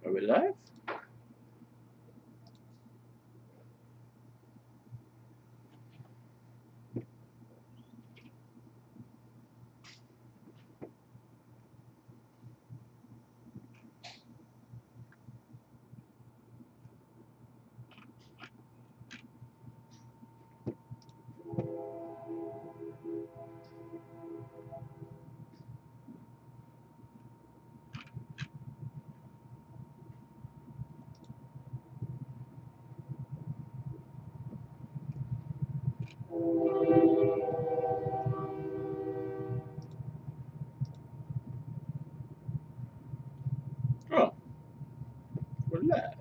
Are we live? Oh, we're live.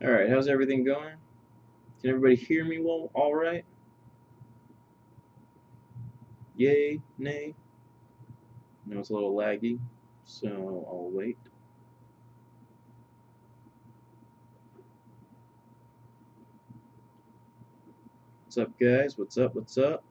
All right, how's everything going? Can everybody hear me well? All right? Yay, nay? I know it's a little laggy, so I'll wait. What's up, guys? What's up? What's up?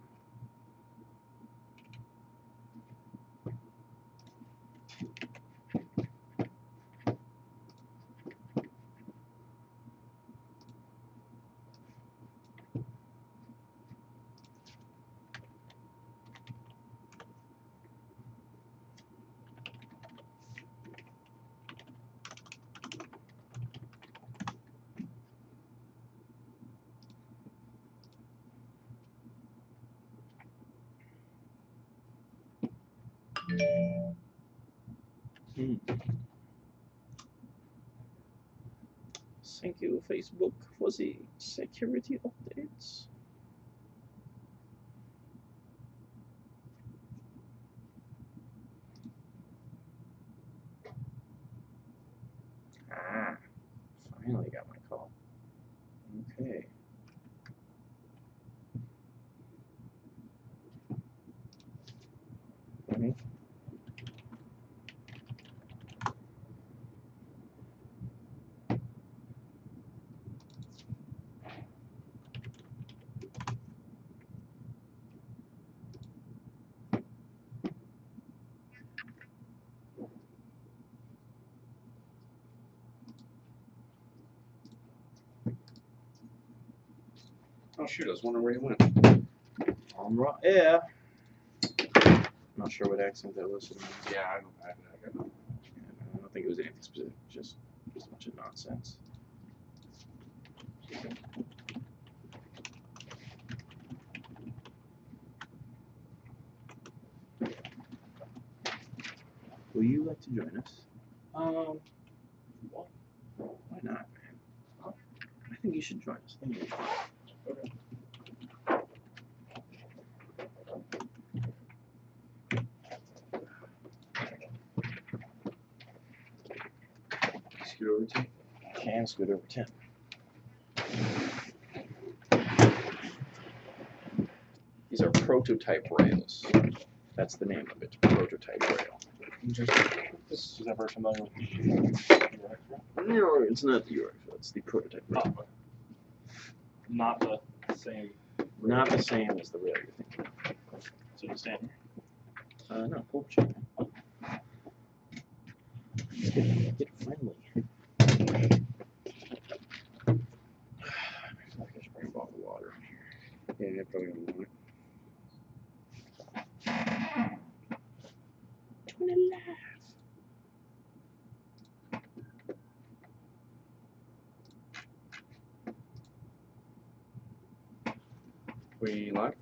Thank you, Facebook, for the security updates. Ah, finally got my call. Okay. Oh shoot, I was wondering where he went. Yeah. Not sure what accent that was. Yeah, I don't don't think it was anything specific. Just a bunch of nonsense. Will you like to join us? What? Why not, man? I think you should join us. I think you should. Okay. Scoot over to. Can scoot over 10. These are prototype rails. That's the name of it. Prototype rail. Is that very familiar with No, it's not the UX. It's the prototype rail. Oh, not the same. Not the same as the rail you're thinking of. So you stand here. No, pull up chair. Get friendly. I feel like I should bring a bottle of water in here. Yeah, probably don't want it. Join it live. We live?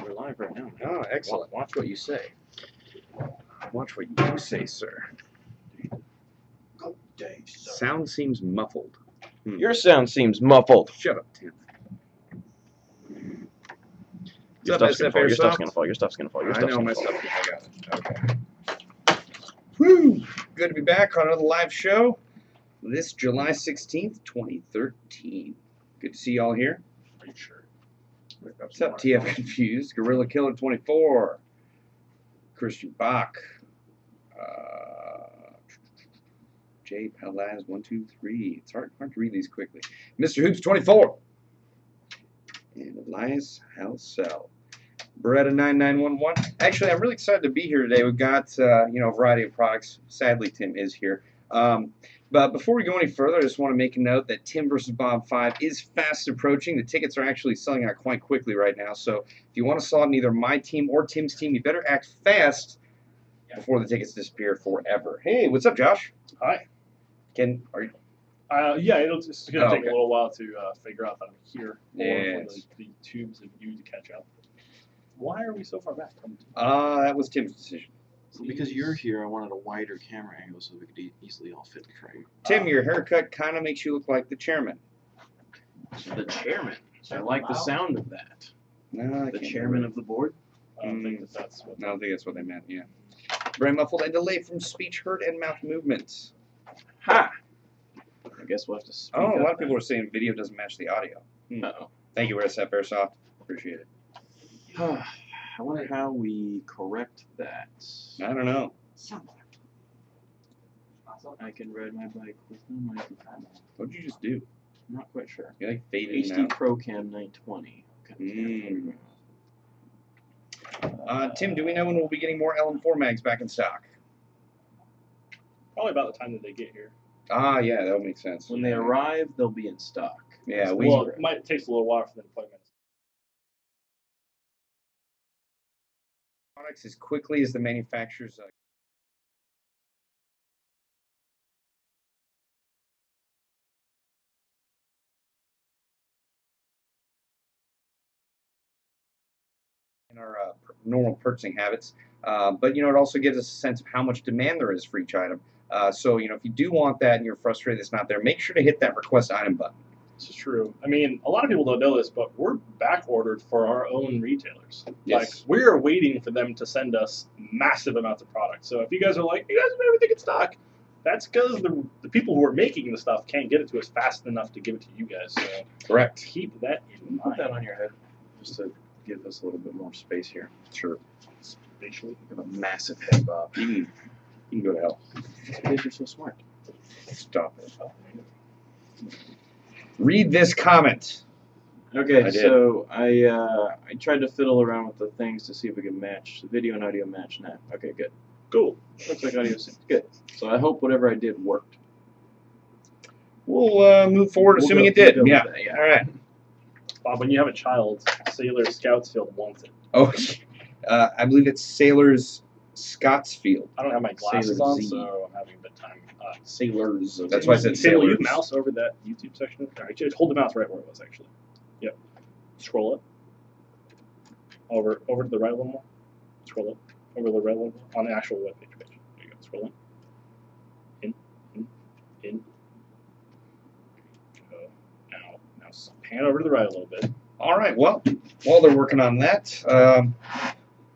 We're live right now. Oh, excellent. Watch what you say. Watch what you say, sir. Good day, sir. Sound seems muffled. Your sound seems muffled. Shut up, Tim. Your What's stuff's up, gonna fall. Your SF stuff's Airsoft? gonna fall. Your stuff's gonna fall. Your I stuff's know gonna my fall. stuff. I got it. Okay. Woo! Good to be back on another live show. This July 16th, 2013. Good Good to see y'all here. Are you sure? What's up, TF Confused? Gorilla Killer 24. Christian Bach. J Palaz 123. It's hard to read these quickly. Mr. Hoops 24. And Elias Halsell. Beretta 9911. Actually, I'm really excited to be here today. We've got a variety of products. Sadly, Tim is here. But before we go any further, I just want to make a note that Tim vs. Bob 5 is fast approaching. The tickets are actually selling out quite quickly right now. So if you want to slot in either my team or Tim's team, you better act fast before the tickets disappear forever. Hey, what's up, Josh? Hi. Ken, are you? Yeah, it's going to take okay. a little while to figure out that I'm here. Yeah. For the tubes of you to catch up. Why are we so far back? That was Tim's decision. Well, because you're here, I wanted a wider camera angle so we could easily all fit in frame. Tim, your haircut kind of makes you look like the chairman. The chairman. I like the sound of that. No, The chairman of the board? I don't think that's what. I don't think that's what they meant, yeah. Very muffled and delayed from speech, hurt, and mouth movements. Ha! I guess we'll have to speak Oh, a lot up of people are saying video doesn't match the audio. Uh-oh. Thank you, SF Airsoft. Appreciate it. I wonder how we correct that. I don't know. I can ride my bike with no microphone. What did you just do? I'm not quite sure. You like faded HD now? Pro Cam 920. Tim, do we know when we'll be getting more LM4 mags back in stock? Probably about the time that they get here. Ah, yeah, that would make sense. When they arrive, they'll be in stock. Yeah, Well, it might take a little while for them to plug in. Products as quickly as the manufacturers. In our normal purchasing habits, but it also gives us a sense of how much demand there is for each item. So if you do want that and you're frustrated it's not there, make sure to hit that request item button. This is true. I mean, a lot of people don't know this, but we're back ordered for our own retailers. Yes. Like, we're waiting for them to send us massive amounts of product. So if you guys are like, you guys have everything in stock, that's because the people who are making the stuff can't get it to us fast enough to give it to you guys. So Correct. keep that in Put mind. that on your head just to give us a little bit more space here. Sure. Spatially. You have a massive head, Bob. You can go to hell. Because you're so smart. Stop it. Read this comment. Okay, I did. so I tried to fiddle around with the things to see if we could match the video and audio match now. Okay, good. Cool. Looks like audio synced. Good. So I hope whatever I did worked. We'll move forward, assuming it did. Yeah. All right. Bob, when you have a child, Sailor Scoutsfield wants it. Oh, I believe it's Sailor's Scottsfield. I don't have my glasses Sailor on, Z. so I'm having a bit of time. Sailors. That's why I said Sailor, you Sailors. mouse over that YouTube section. All right, just hold the mouse right where it was, actually. Yep. Scroll up. Over to the right a little more. Scroll up. Over to the right a little more. On the actual webpage page. There you go. Scroll in. In. Oh, now pan over to the right a little bit. All right. Well, while they're working on that,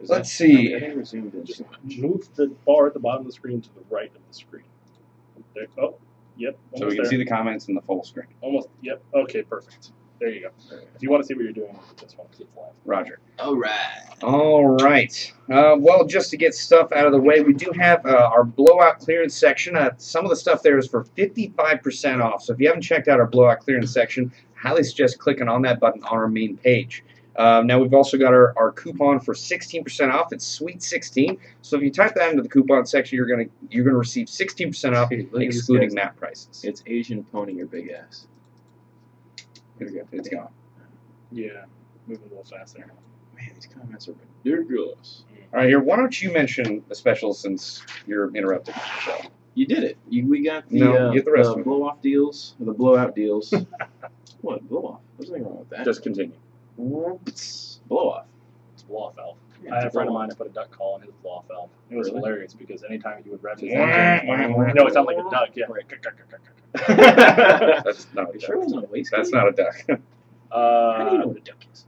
let's see. I think we zoomed in. Just move the bar at the bottom of the screen to the right of the screen. There. Oh, yep. So we can see the comments in the full screen. Almost. Yep. Okay. Perfect. There you go. If you want to see what you're doing, this one keeps live. Roger. All right. All right. Well, just to get stuff out of the way, we do have our blowout clearance section. Some of the stuff there is for 55% off. So if you haven't checked out our blowout clearance section, I highly suggest clicking on that button on our main page. Now we've also got our coupon for 16% off. It's Sweet 16. So if you type that into the coupon section, you're gonna receive 16% off, Hey, look at this excluding guy's- map prices. It's Asian pony or big ass. It's gone. Yeah. Moving a little faster. Man, these comments are ridiculous. All right, here. Why don't you mention the special since you're interrupted? So. You did it. We got the, No, get the rest of it. blow-off deals, or the blowout deals. What? Blow-off? There's nothing wrong with that. Just continue. Blow-off. It's blow-off valve. Yeah, I had a it's friend of blow-off. mine that put a duck call on his blow-off valve. It was Really? hilarious because anytime he would rev his Yeah. engine, it sounded like a duck. Yeah. That's not a You duck. sure it wasn't a waste? That's not a duck. How do you know what a duck is?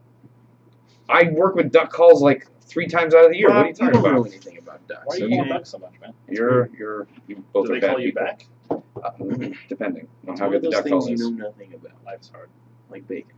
I work with duck calls like 3 times out of the year. Rob, What are you talking don't know about? anything about ducks. Why are you okay? calling ducks so much, man? You both Do are they bad call you people. back? Depending on It's how one good of the those duck call things you is. know nothing about. Life's hard. like bacon.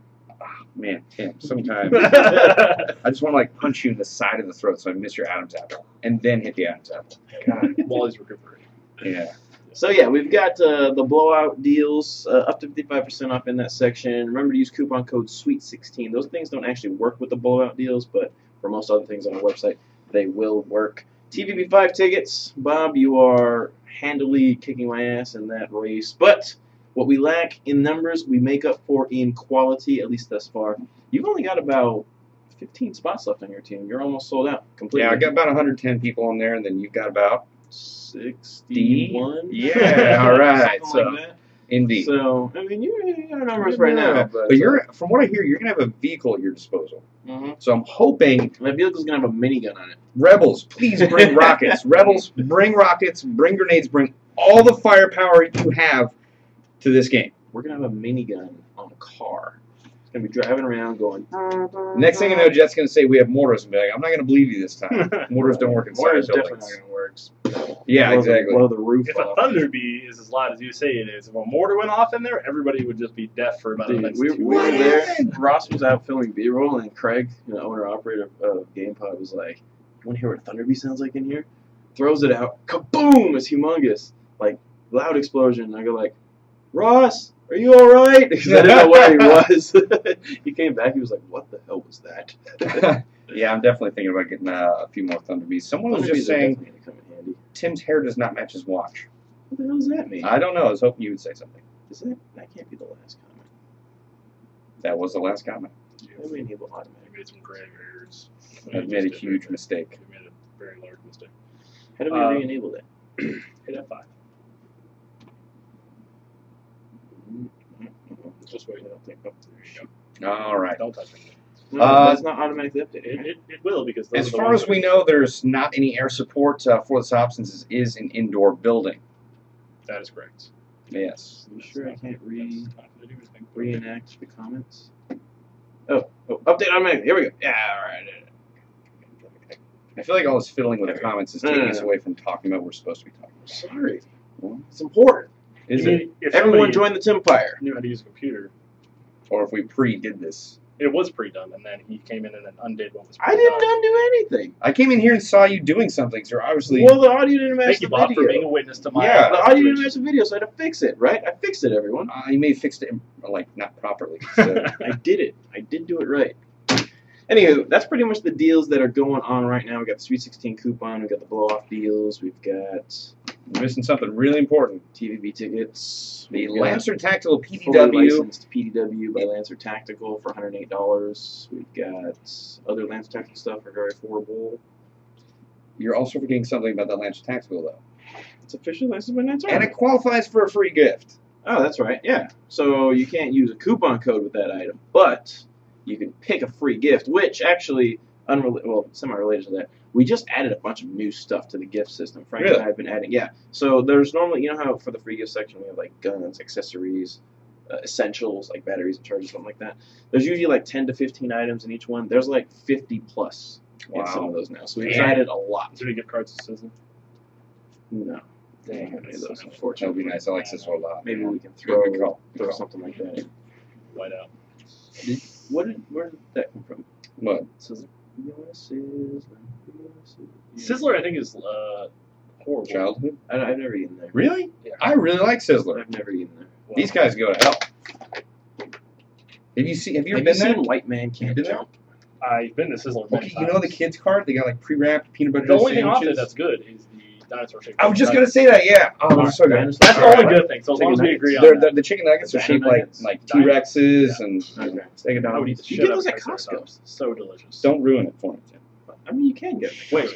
Man, Tim, sometimes I just want to like punch you in the side of the throat so I miss your Adam's apple, and then hit the Adam's apple. God, while he's recuperating. Yeah. So yeah, we've got the blowout deals up to 55% off in that section. Remember to use coupon code SWEET16. Those things don't actually work with the blowout deals, but for most other things on our website, they will work. TVB5 tickets, Bob, you are handily kicking my ass in that race. But what we lack in numbers, we make up for in quality, at least thus far. You've only got about 15 spots left on your team. You're almost sold out completely. Yeah, I got about 110 people on there, and then you've got about 61. Yeah, all right. Something So, like that. indeed. So, I mean, you're numbers right now. But you're, from what I hear, you're going to have a vehicle at your disposal. Mm-hmm. So I'm hoping My vehicle's going to have a minigun on it. Rebels, please bring rockets. Rebels, bring rockets, bring grenades, bring all the firepower you have to this game. We're going to have a minigun on a car. It's going to be driving around going... Next thing you know, Jet's going to say we have mortars. And be like, I'm not going to believe you this time. Mortars don't work inside Mortar's buildings. definitely not going to work. Yeah, Blow exactly. Blow the roof If a off. thunder bee is as loud as you say it is, if a mortar went off in there, everybody would just be deaf for about the Dude, next we 2 were weeks. there. Ross was out filming B-roll, and Craig, the owner-operator of GamePod, was like, "You want to hear what a Thunderbee sounds like in here?" Throws it out. Kaboom! It's humongous. Like, loud explosion. And I go like, "Ross, are you all right?" Because I didn't know where he was. He came back. He was like, "What the hell was that?" Yeah, I'm definitely thinking about getting a few more Thunderbees. Someone was Thunderbees just are saying definitely gonna come in handy. Tim's hair does not match his watch. What the hell does that mean? I don't know. I was hoping you would say something. Is that can't be the last comment. That was the last comment. Let me enable automatic. You made some gray hairs. I've made a huge mistake. You made a very large mistake. How do we re-enable that? Hit F5. Just wait. Oh, there you go. All right. Don't touch it. No, that's not automatically updated. Right? It will, because those As are the far ones as we know, there's not any air support for this option. This is an indoor building. that is correct. Yes. You sure I can't That's not gonna do anything. reenact the comments? Oh, update automatic. Here we go. Yeah, all right. I feel like all this fiddling with the comments is taking us No. away from talking about what we're supposed to be talking about. Sorry. It's important. Is You it? mean, if Everyone somebody join the Timpire. knew how to use a computer, Or if we pre-did this? it was pre-done, and then he came in and undid what was I pre-done. didn't undo anything. I came in here and saw you doing something, so obviously... Well, the audio didn't match Thank the you, Bob, for being a video. witness to my... Yeah. The audio didn't match the video, so I had to fix it, right? I fixed it, everyone. you may have fixed it, like, not properly. So. I did it. I did do it right. Anywho, that's pretty much the deals that are going on right now. We got the Sweet 16 coupon. We got the blow-off deals. We've got We're missing something really important. TVB tickets. The We've got Lancer Tactical fully PTW. licensed PTW by Lancer Tactical for $108. We've got other Lancer Tactical stuff for very affordable. You're also forgetting something about the Lancer Tactical, though. It's officially licensed by Night's And Army. it qualifies for a free gift. Oh, that's right. Yeah. So you can't use a coupon code with that item, but you can pick a free gift, which actually, semi-related to that, we just added a bunch of new stuff to the gift system. Frank and I have been adding, yeah. So there's normally, you know how for the free gift section we have like guns, accessories, essentials like batteries and chargers, something like that. There's usually like 10 to 15 items in each one. There's like 50 plus in some of those now. So we've added a lot. Is there any gift cards to Sizzle? No. They ain't got any of those, That unfortunately. would be nice. I like this one a lot. Maybe we can Good throw call. something like that in. White out. Where did that come from? What? Sizzler. You want a sizzler? Sizzler, I think, is horrible. Childhood? I've never eaten there. Really? Yeah. I really like Sizzler. I've never eaten there. Well, These guys go to hell. Have you ever Have been you there? seen White Man Can't been there? Jump? I've been to Sizzler many Okay, you know the times. kids' card? They got like pre-wrapped peanut butter The only thing off it sandwiches. that's good is the dinosaur shaped. I was just gonna say that. Yeah. Oh, they're so good. Dinosaur That's the Alright. only good thing. So as long as we agree on They're, that. the chicken nuggets are Chicken shaped like nuggets? T-Rexes and Okay. steak and I would eat dogs. the You shit get out those of at Triceratops. Costco. So delicious. Don't ruin it for me, Tim. I mean, you can get them. Wait.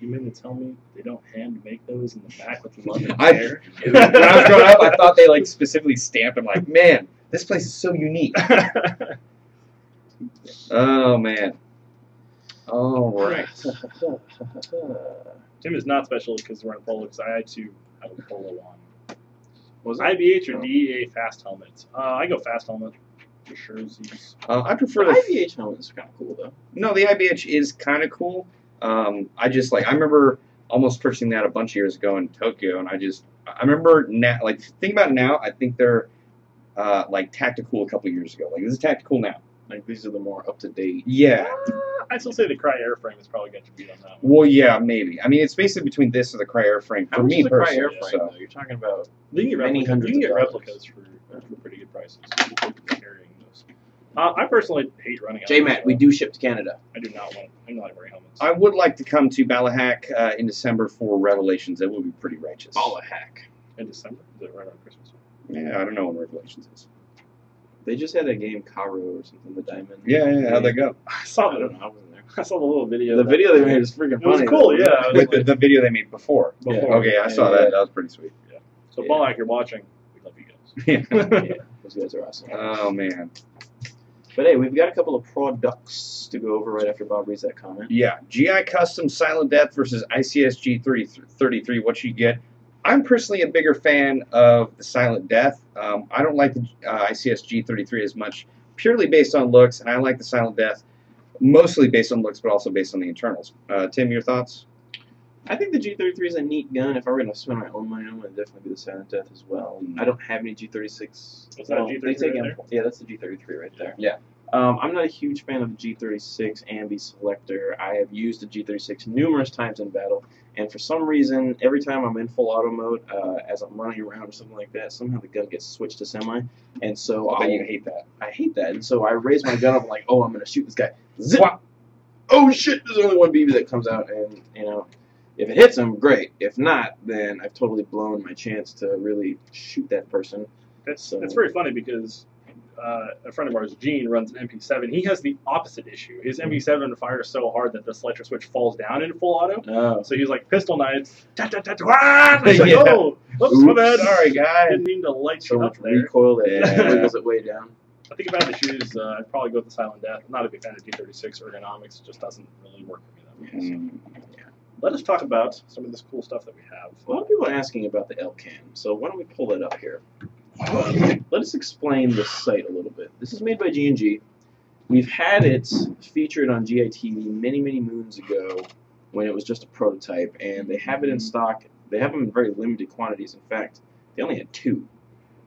You mean to tell me they don't hand make those in the back with love and I- care? When I was growing up, I thought they like specifically stamped. I'm like, man, this place is so unique. Oh man. All right. Tim is not special because we're in polo, because I had to have a polo on. Was it? IBH or DEA fast helmet? I go fast helmet for sure. I The prefer the IVH helmet is kind of cool, though. No, the IBH is kind of cool. I just I remember almost purchasing that a bunch of years ago in Tokyo, and I remember now, think about it now, I think they're like Tactical a couple years ago. Like this is Tactical now. Like these are the more up to date. Yeah. I'd still say the Cry airframe is probably going to beat on that one. Well, yeah, maybe. I mean, it's basically between this and the Cry Airframe How for much me is a Cry personally. Airframe, So. though? You're talking about You can get many hundreds you can of get dollars. replicas for pretty good prices. Carrying those. I personally hate running out. J-Matt, we do ship to Canada. I do not want. I'm not wearing helmets. I would like to come to Balahack in December for Revelations. That would be pretty righteous. Ball a hack. In December? Is it right around Christmas? Yeah, I don't know when Revelations is. They just had a game, Caro or something, the Diamond. Yeah, how'd that go? I saw I the don't know. I wasn't there. I saw the little video. The that- video they made is freaking It was funny. cool, though. yeah. I was With like- the video they made before. Before. Okay, I saw Yeah. that. That was pretty sweet. So, Yeah. Balak, you're watching. We love you guys. Yeah. Yeah, those guys are awesome. Oh, man. But hey, we've got a couple of products to go over right after Bob reads that comment. Yeah, GI Custom Silent Death versus ICSG 33. What you get. I'm personally a bigger fan of the Silent Death. I don't like the ICSG 33 as much, purely based on looks, and I like the Silent Death mostly based on looks, but also based on the internals. Tim, your thoughts? I think the G33 is a neat gun. If I were going to spend my own money on it, it'd definitely be the Silent Death as well. I don't have any G36. Is that a G33 they take right there? Yeah, that's the G33 right there. Yeah. I'm not a huge fan of the G36 Ambi Selector. I have used the G36 numerous times in battle, and for some reason, every time I'm in full auto mode, as I'm running around or something like that, somehow the gun gets switched to semi, and so I bet you hate that. I hate that, and so I raise my gun up and like, oh, I'm going to shoot this guy. Zip! Wow. Oh shit! There's only one BB that comes out, and if it hits him, great. If not, then I've totally blown my chance to really shoot that person. That's very funny because a friend of ours, Gene, runs an MP7. He has the opposite issue. His MP7 fires so hard that the selector switch falls down into full auto. Oh. So he's like pistol knives. He's like, Yeah. oh, oops, my bad. Sorry, guy. Didn't mean to light So you much up there. recoil that Yeah. wiggles it way down. I think if I had to choose, I'd probably go with the Silent Death. I'm not a big fan of D36 ergonomics. It just doesn't really work for me that way. So. Let us talk about some of this cool stuff that we have. A lot of people are asking about the LCAM, so why don't we pull that up here? Let us explain this site a little bit. This is made by G&G. We've had it featured on GITV many, many moons ago when it was just a prototype, and they have it in stock. They have them in very limited quantities. In fact, they only had 2,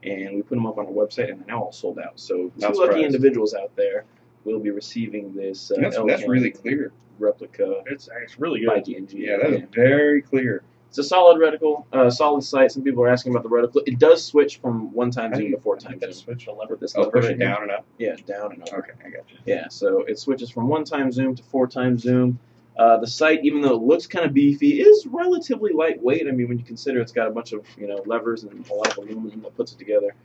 and we put them up on our website, and they're now all sold out. So 2 lucky individuals out there will be receiving this That's really clear. replica It's really by good. G&G. Yeah, that is very clear. It's a solid reticle, solid sight. Some people are asking about the reticle. It does switch from 1x zoom to 4x zoom. Switch the lever. With this Oh, lever push right it here. down and up. Yeah, down and up. Okay, I got you. Yeah, so it switches from 1x zoom to 4x zoom. The sight, even though it looks kind of beefy, is relatively lightweight. I mean, when you consider it's got a bunch of levers and a lot of aluminum that puts it together,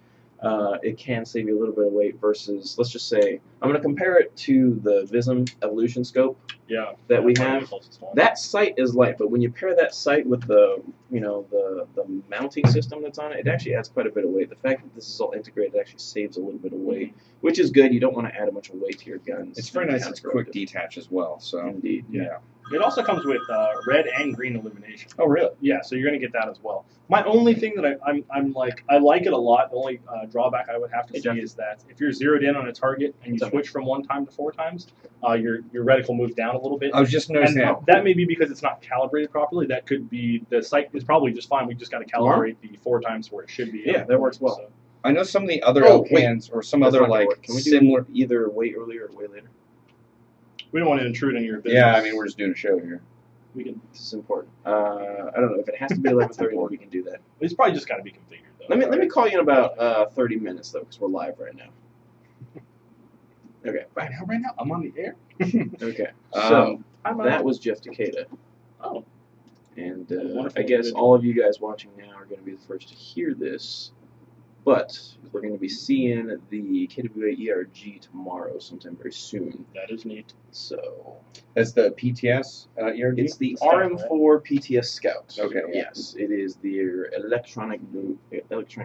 it can save you a little bit of weight versus, let's just say, I'm going to compare it to the Bcm Evolution scope that we have. That sight is light, but when you pair that sight with the the mounting system that's on it, it actually adds quite a bit of weight. The fact that this is all integrated actually saves a little bit of weight, which is good. You don't want to add a bunch of weight to your guns. It's very nice. It's quick detach as well. So Indeed. yeah. It also comes with red and green illumination. Oh, really? Yeah, so you're going to get that as well. My only thing that I'm like, I like it a lot. The only drawback I would have to see is that if you're zeroed in on a target and you switch from 1x to 4x, your reticle moves down a little bit. I was just noticing and that. that may be because it's not calibrated properly. That could be, the sight is probably just fine. We just got to calibrate the 4x where it should be. Yeah, that works well. So. I know some of the other Oh, wait. cans or some That's other not gonna like work. Can we similar. do either way earlier or way later? We don't want to intrude on your business. Yeah, I mean we're just doing a show here. We can. This is important. I don't know if it has to be 11:30. Then we can do that. It's probably just got to be configured though. Let me call you in about 30 minutes though, because we're live right now. Okay. Right now, I'm on the air. Okay. So I'm that was Jeff Takeda. Oh. And Wonderful I guess individual. all of you guys watching now are going to be the first to hear this. But we're going to be seeing the KWA ERG tomorrow, sometime very soon. That is neat. So That's the PTS ERG. it's the Scout, RM4 PTS Scout. Okay. Yes, it is the electronic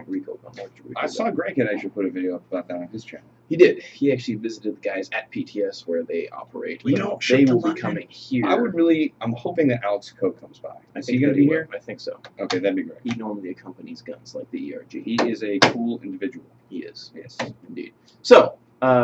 recoil gun. I saw Greg had actually put a video up about that on his channel. He did. He actually visited the guys at PTS where they operate. We But don't they ship to will be London. coming here. I'm hoping that Alex Coe comes by. I Is think he going that to be will. here? I think so. Okay, that'd be great. He normally accompanies guns like the ERG. He is a cool individual. He is. Yes. Indeed. So,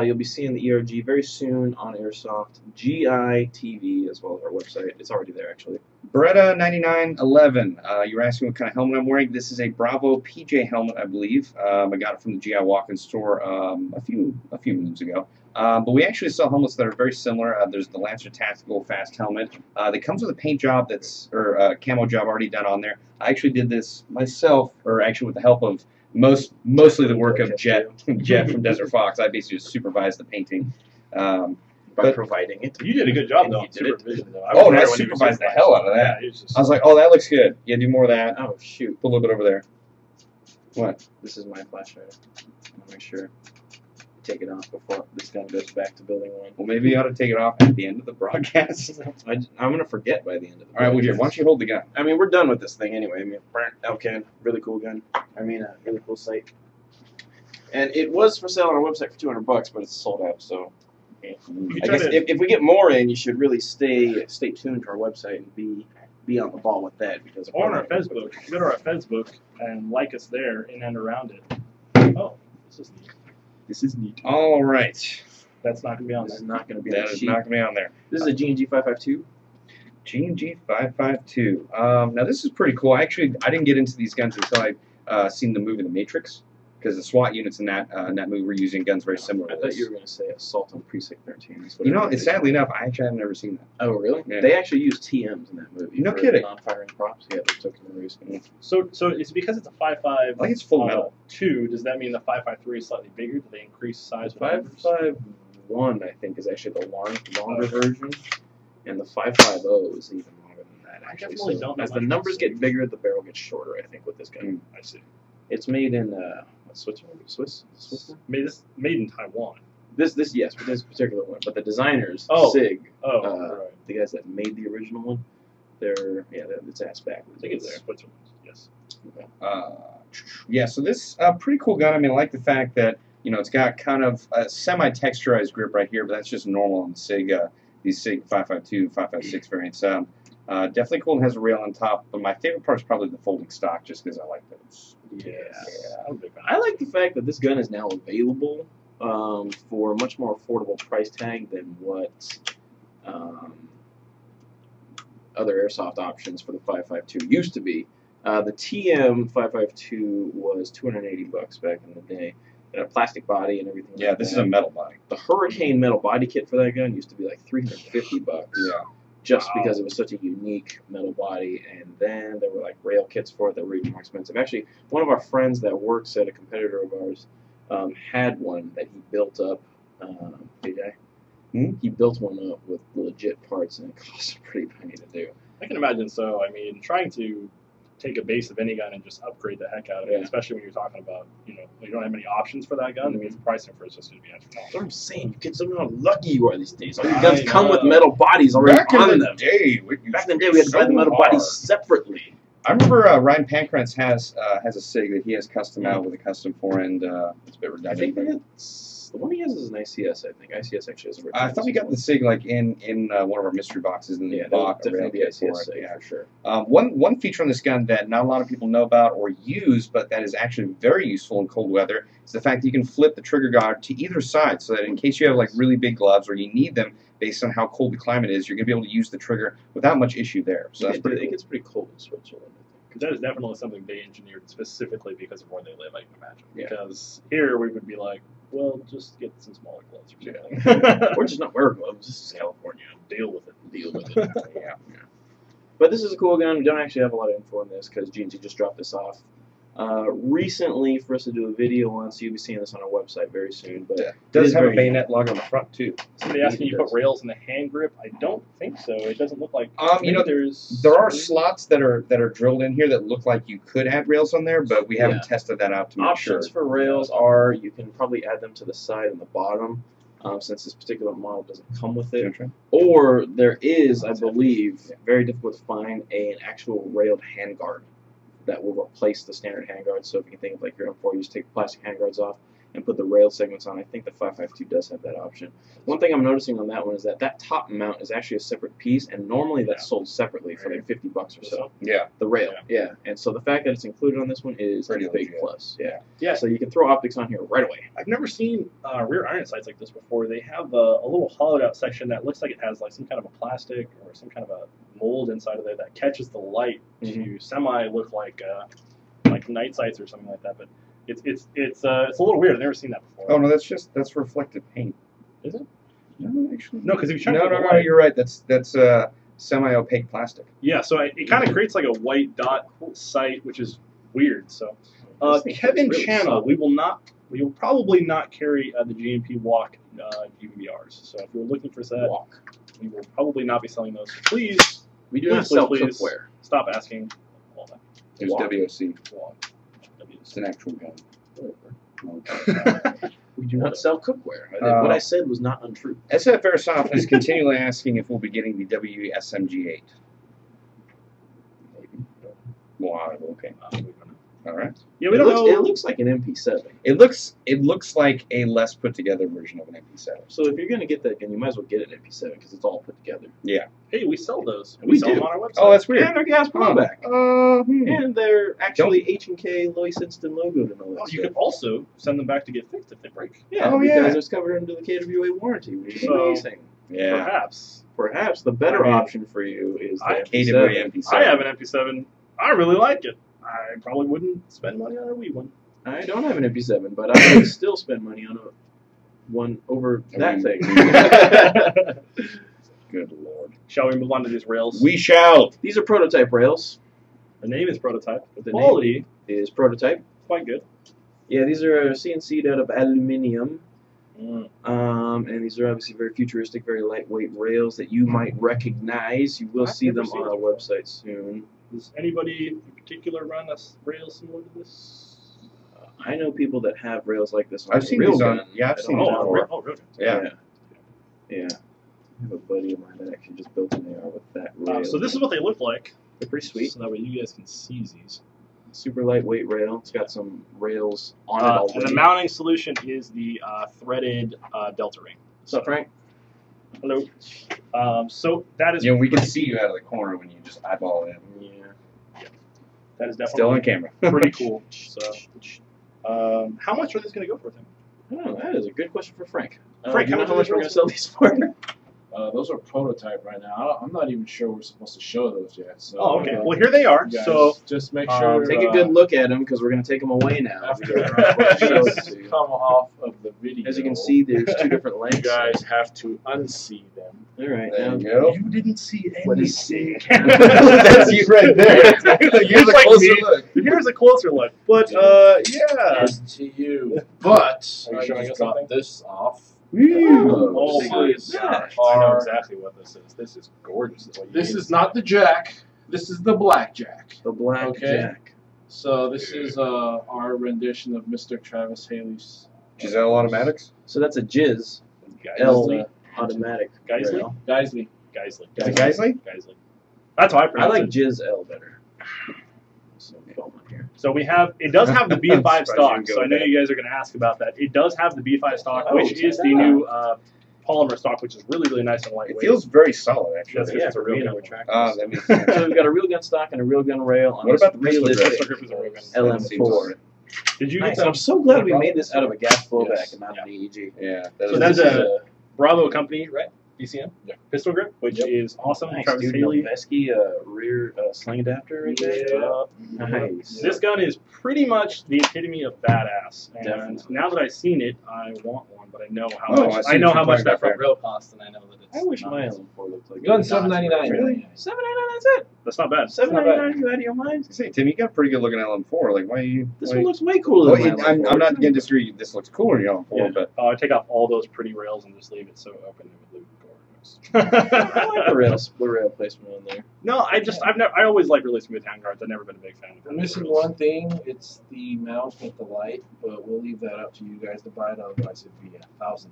you'll be seeing the ERG very soon on Airsoft, GI TV, as well as our website. It's already there, actually. Beretta 9911. You're asking what kind of helmet I'm wearing. This is a Bravo PJ helmet, I believe. I got it from the GI Walk-in store a few moons ago. But we actually sell helmets that are very similar. There's the Lancer Tactical Fast helmet. That comes with a paint job or a camo job already done on there. I actually did this myself, or actually with the help of mostly the work of Jet from Desert Fox. I basically just supervised the painting. By providing it. You did a good job, And though. he did it. Supervision, though. I supervised the hell out of that. Yeah, I was like, oh, that looks good. Yeah, do more of that. Oh, shoot. Put a little bit over there. What? This is my flashlight. I'll make sure take it off before this gun goes back to building one. Well, maybe you ought to take it off at the end of the broadcast. I'm going to forget by the end of the All right, well, here, why don't you hold the gun? I mean, we're done with this thing anyway. I mean, Elcan, really cool gun. I mean, a really cool site. And it was for sale on our website for $200, but it's sold out, so... I guess if we get more in, you should really stay tuned to our website and be on the ball with that, because or on our Facebook. Go to our Facebook and like us there in and around it. Oh, this is neat. This is neat. All right. That's not going to be on This there. is not going to be That on the is sheet. not going to be on there. This is a G&G 552. G&G 552. Now, this is pretty cool. Actually, I didn't get into these guns until I seen the movie The Matrix, because the SWAT units in that movie were using guns very similar I to thought this. you were going to say Assault on Precinct 13. That's what You know, everybody sadly said. enough, I actually have never seen that. Oh, really? Yeah. They actually used TMs in that movie. No for kidding. Non-firing props. Yeah, they took memories. So it's because it's a 5.5. Like it's full metal. 2. Does that mean the 5.53 is slightly bigger? Do they increase size? with numbers? 5.51, I think, is actually the longer version, and the 5.50 is even longer than that. I Actually, definitely so don't know as the much numbers about get it. bigger, the barrel gets shorter. I think with this gun. I see. It's made in Switzerland, Switzerland. Made in Taiwan. This yes, for this particular one. But the designers, Oh. Sig, Right. the guys that made the original one, it's ass backwards. I think it's there. Switzerland. Yes. Yeah, so this pretty cool gun. I mean, I like the fact that it's got kind of a semi-texturized grip right here, but that's just normal on the SIG. These SIG 5.52, 5.56 variants. Definitely cool and has a rail on top, but my favorite part is probably the folding stock, just because I like those. Yeah. I'm a big fan. I like the fact that this gun is now available for a much more affordable price tag than what other airsoft options for the 5.52 used to be. The TM 5.52 was $280 back in the day. It had a plastic body and everything. Yeah, like this that. is a metal body. The Hurricane metal body kit for that gun used to be like $350. Yeah. Just Wow. because it was such a unique metal body, and then there were like rail kits for it that were even more expensive. Actually, one of our friends that works at a competitor of ours had one that he built up. DJ, he built one up with legit parts, and it cost a pretty penny to do. I can imagine so. I mean, trying to take a base of any gun and just upgrade the heck out of it, Yeah. especially when you're talking about, you don't have many options for that gun, that means the pricing for it's just going to be That's astronomical. what I'm saying. You kids don't know how lucky you are these days. All your I guns come with know. metal bodies already Back on in the them. day, Back in the day, we had to buy the metal bodies separately. I remember Ryan Pancrantz has a SIG that he has custom out with a custom forend. It's a bit I think redundant. the one he has is an ICS. I think ICS actually has a. I thought we got the SIG like in one of our mystery boxes and Yeah, bought a rail definitely the kit for ICS it. Yeah. for sure. One feature on this gun that not a lot of people know about or use, but that is actually very useful in cold weather, is the fact that you can flip the trigger guard to either side, so that in case you have like really big gloves or you need them based on how cold the climate is, you're going to be able to use the trigger without much issue there. So that's pretty It cool. gets pretty cold in Switzerland. Because that is definitely something they engineered specifically because of where they live, I can imagine. Yeah. Because here we would be like, well, just get some smaller gloves or something. Or just not wear gloves. This is California. Deal with it. Deal with it. Yeah. But this is a cool gun. We don't actually have a lot of info on this because G&T just dropped this off recently for us to do a video on, so you'll be seeing this on our website very soon. But It does is have a very- bayonet lug on the front too. Somebody asked me, you put rails in the hand grip? I don't think so. It doesn't look like. There's There are slots that are drilled in here that look like you could add rails on there, but we haven't tested that out to make sure. Options for rails are you can probably add them to the side and the bottom, since this particular model doesn't come with it. Or there is, I believe, very difficult to find an actual railed handguard that will replace the standard handguard. So if you can think of like your M4, you just take the plastic handguards off and put the rail segments on. I think the 5.52 does have that option. One thing I'm noticing on that one is that top mount is actually a separate piece, and normally that's sold separately for like $50 or so. Yeah. The rail, yeah. And so the fact that it's included on this one is Pretty a big legit. plus. Yeah. Yeah. So you can throw optics on here right away. I've never seen rear iron sights like this before. They have a little hollowed out section that looks like it has like some kind of a plastic or some kind of a mold inside of there that catches the light to semi look like night sights or something like that. But it's a little weird. I've never seen that before. Oh no, that's reflective paint. Is it? No, actually. No, because if you're trying to No, you're right. That's semi-opaque plastic. Yeah, so it kind of creates like a white dot sight, which is weird. So, Kevin really Channel, solid. we will probably not carry the GMP Walk GBRs. So if you're looking for that, we will probably not be selling those. So please, We do not sell cookware. stop asking all that. There's Walk. WOC. Walk. It's an actual gun. We do not sell cookware. What I said was not untrue. SF Airsoft is continually asking if we'll be getting the WSMG8. Wow, okay. All right. Yeah, we don't know. It looks like an MP7. It looks like a less put together version of an MP7. So if you're going to get that gun, you might as well get an MP7 because it's all put together. Yeah. Hey, we sell those. We sell do. them on our website. Oh, that's weird. And they're gas blowback. And they're actually H&K Lois Inston logoed and all that You stuff. can also send them back to get fixed if they break. Yeah, Oh, because yeah. it's covered under the KWA warranty, which is So- amazing. Yeah. Perhaps The better I mean, option for you is the KWA MP7. MP7. I have an MP7. I really like it. I probably wouldn't spend money on a Wii one. I don't have an MP7, but I would still spend money on one over that thing. Good lord. Shall we move on to these rails? We shall. These are prototype rails. The name is Prototype, but the The quality Is prototype. is quite good. Yeah, these are CNC'd out of aluminium. Mm. And these are obviously very futuristic, very lightweight rails that you might recognize. You will I've see never them seen on our them before. website soon. Does anybody in particular run a rail similar to this? I know people that have rails like this on I've a seen real these on. gun. Yeah, I've I seen don't these know. before. Really? Yeah. Yeah. I have a buddy of mine that actually just built an AR with that rail. So this is what they look like. They're pretty sweet. So that way you guys can see these. Super lightweight rail. It's got some rails on it And already. the mounting solution is the threaded Delta ring. What's up, Frank? Hello. So that is Yeah, we can see you out of the corner when you just eyeball it. Yeah. that is Still on definitely camera. pretty cool. So, how much are these going to go for, Tim? I don't know. That is a good question for Frank. Frank, do you how know much how are much these we're going rails to sell these for? Those are prototype right now. I'm not even sure we're supposed to show those yet. So, Oh, okay. Well, here they are. you guys So just make sure. Take a good look at them because we're going to take them away now. After Show it to these you. come off of the video. As you can see, there's two different lengths. you guys have to unsee them. All right. There Now, you go. you didn't see What is- anything. That's you right there. Here's It's a like closer me. look. Here's a closer look. But yeah. It's to you. But Are you I showing just us something? got this off. Oh see my it. gosh. I know exactly what this is. This is gorgeous. This is not the Jack. This is the Black Jack. The Black Okay. Jack. So this is our rendition of Mr. Travis Haley's Giselle Automatics. So that's a Jizz Geisley. L automatic. Geisley? rail. Geisley. Geisley. Is it Geisley? Geisley. That's how I I pronounce like it. Jizz L better. So film on here. So we have, it does have the B5 surprised stock, you didn't go so I know with that. you guys are going to ask about that. It does have the B5 stock, Oh, which check is that the out. new polymer stock, which is really, really nice and lightweight. It feels very solid, actually. That's Yeah, it's a for real being gun. a retractable. That makes sense. So we've got a real gun stock and a real gun rail on What this about the pistol grip? realistic Pistol grip is a real gun. LM4. Did you Nice. get that? I'm so glad we made this out of a gas blowback Yes. and not an EEG. Yeah. So that's a Bravo company, right? BCM? Yeah. Pistol grip, which is awesome. Nice, Travis dude. Haley. Noveski rear sling adapter right there. Yeah. Nice. This gun is pretty much the epitome of badass. And Definitely. now that I've seen it, I want one, but I know how Oh, much. I see I know what how you're much talking that about front there. rail costs, and I know that it's. I wish not. my LM4 looked like Gun this. $7.99. Really? $7.99. That's it. That's not bad. $7.99. You out of your mind? Say, Tim, you got a pretty good looking LM4. Like, why are you? This why- one looks way cooler Well, than my LM4. I'm not going to disagree. This looks cooler than LM4, Yeah. but I take off all those pretty rails and just leave it so open. It would look I gorgeous. like the rail placement on there. No, I always like really smooth handguards. I've never been a big fan of We're them. missing one thing. It's the mount with the light, but we'll leave that up to you guys to buy it. Otherwise, it'd be $1,000.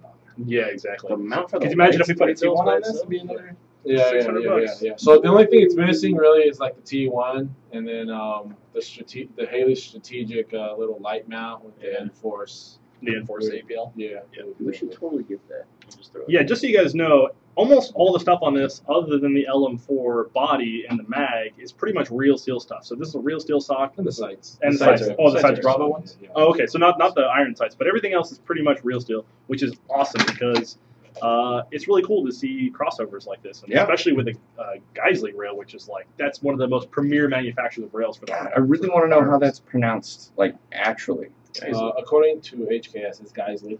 Yeah, exactly. The mount for the Could you imagine if we lights put a by itself T1 on by this? itself? It'd be another. Yeah, $600. So the only thing it's missing really is like the T1, and then the Haley strategic little light mount with the Enforce. The Enforce APL. Yeah. We should totally get that. Just throw it Yeah, just so you guys know, almost all the stuff on this, other than the LM4 body and the mag, is pretty much real steel stuff. So this is a real steel stock. And the sights. And the sights. Oh, the sights are Bravo solid, ones? yeah. Oh, okay. So not the iron sights, but everything else is pretty much real steel, which is awesome because it's really cool to see crossovers like this, and Yeah. especially with the Geisley rail, which is like that's one of the most premier manufacturers of rails for God, that. I really want to know how that's pronounced, like actually. According to HKS, it's Geisley.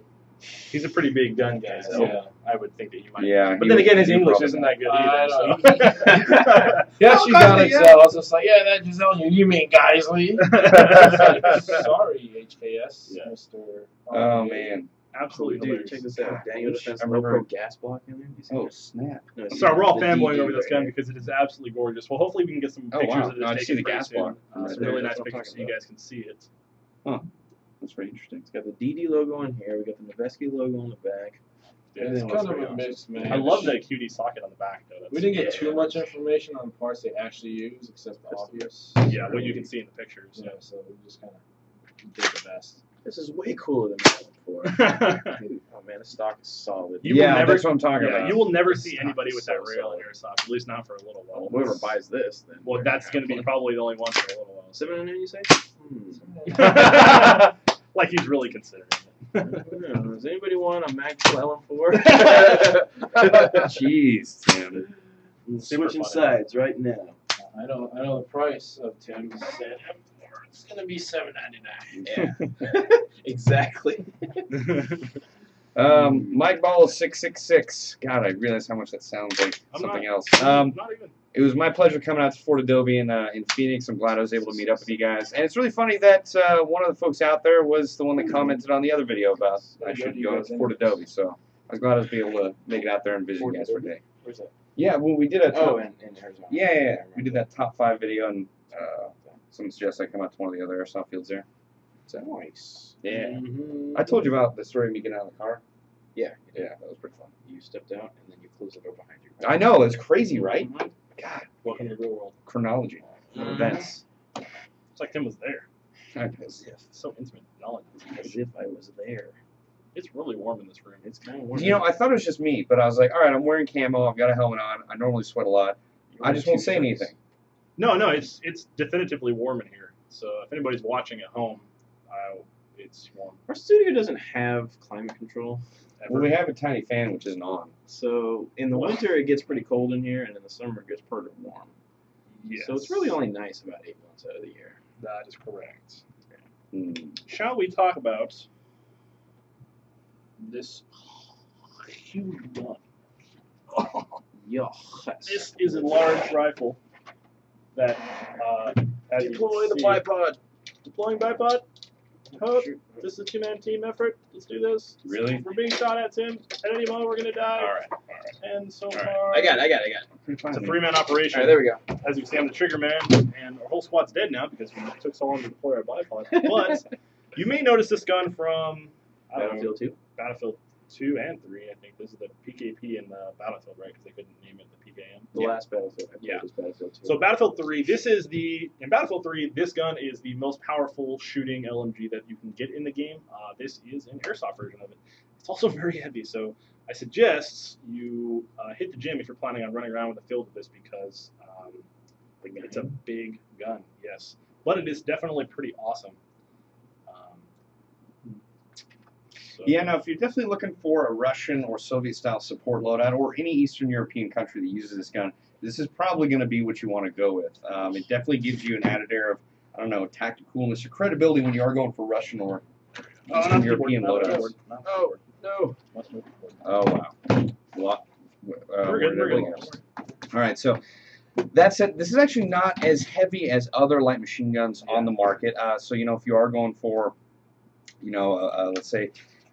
He's a pretty big gun guy, so Yeah. I would think that he might. Yeah, But he then would- again, his he would English probably isn't not. that good I either. Yeah, Oh, she got Geisley, it, yeah. so I was just like, yeah, that Giselle, you mean Geisley? Sorry, HKS, Yeah. Mr. Oh man. Absolutely Dude, hilarious. check this out. Daniel Defense I Low remember- Pro gas block in there. You see Oh that? snap. No, it's So we're all the fanboying DD over this right gun here. because it is absolutely gorgeous. Well, hopefully we can get some Oh, pictures wow. of No, I this just see taken the pretty gas soon. block right Some there. really That's nice what I'm pictures so talking you guys can see it. That's very interesting. It's got the DD logo on here. We got the Noveski logo on the back. Yeah, It's it's kind of pretty a awesome. mix, man. I love that QD socket on the back, though. That's, We didn't get Yeah. too much information on the parts they actually use, except the Pistol obvious. Yeah, what you can see in the pictures. Yeah, so we just kind of did the best. This is way cooler than that one before. Dude, oh man, the stock is solid. You will Yeah, never- that's what I'm talking Yeah, about. you will never This see stock anybody is with so that rail solid. in Airsoft, at least not for a little while. Well, whoever buys this, then. Well, that's going to be probably the only one for a little while. 700, you say? Like he's really considering it. Does anybody want a Maxwell LM4? Jeez, Tim. Super Switching fun. sides right now. I know the price of Tim's said it's gonna be $7.99. Yeah. Exactly. Mike Ball 666. God, I realize how much that sounds like I'm something not- else. Not even. It was my pleasure coming out to Affordability in Phoenix. I'm glad I was able to meet up with you guys. And it's really funny that one of the folks out there was the one that commented on the other video about I should go to Affordability. So I was glad I was able to make it out there and visit you guys for a day. Where's that? Yeah, well, we did a Oh, top, in Arizona. yeah. We did that top 5 video, and someone suggested I come out to one of the other airsoft fields there. So Nice. yeah, Mhm. I told you about the story of me getting out of the car. Yeah. Yeah, that was pretty fun. You stepped out and then you closed the door behind you. I know, it's crazy, right? Mhm. God, Welcome to the real world. chronology, Mhm. events. It's like Tim was there. As if, So intimate knowledge. as if I was there. It's really warm in this room. It's kind of warm. You know, I thought it was just me, but I was like, all right, I'm wearing camo, I've got a helmet on, I normally sweat a lot. I just won't say anything. No, it's definitively warm in here. So if anybody's watching at home, it's warm. Our studio doesn't have climate control. Well, we have a tiny fan which isn't on. So in the winter it gets pretty cold in here, and in the summer it gets pretty warm. Yes. So it's really only nice about 8 months out of the year. That is correct. Shall Shall we talk about this huge gun? Yes. This is a large rifle that as you Deploy the see- bipod. Deploying bipod. Hope. This is a two-man team effort. Let's do this. Really? We're being shot at, Tim. At any moment, we're gonna die. All right. And so All right. far, I got it. it's a three-man operation. All right, there we go. As you can see, I'm the trigger man, and our whole squad's dead now because we took so long to deploy our bipod. But you may notice this gun from Battlefield 2. Battlefield 2 and 3. I think this is the PKP in Battlefield, right? Because they couldn't name it the PKM. The last Battlefield I played Yeah. was Battlefield 2. So Battlefield 3, in Battlefield 3, this gun is the most powerful shooting LMG that you can get in the game. This is an airsoft version of it. It's also very heavy, so I suggest you hit the gym if you're planning on running around with a field of this because it's a big gun, yes. But it is definitely pretty awesome. So- Yeah, no, if you're definitely looking for a Russian or Soviet-style support loadout or any Eastern European country that uses this gun, this is probably going to be what you want to go with. It definitely gives you an added air of, I don't know, tacticalness or credibility when you are going for Russian or Eastern European loadouts. Oh, no. Oh, wow. We're good, we're good. All right, so that said, this is actually not as heavy as other light machine guns on the market. So, you know, if you are going for, you know, let's say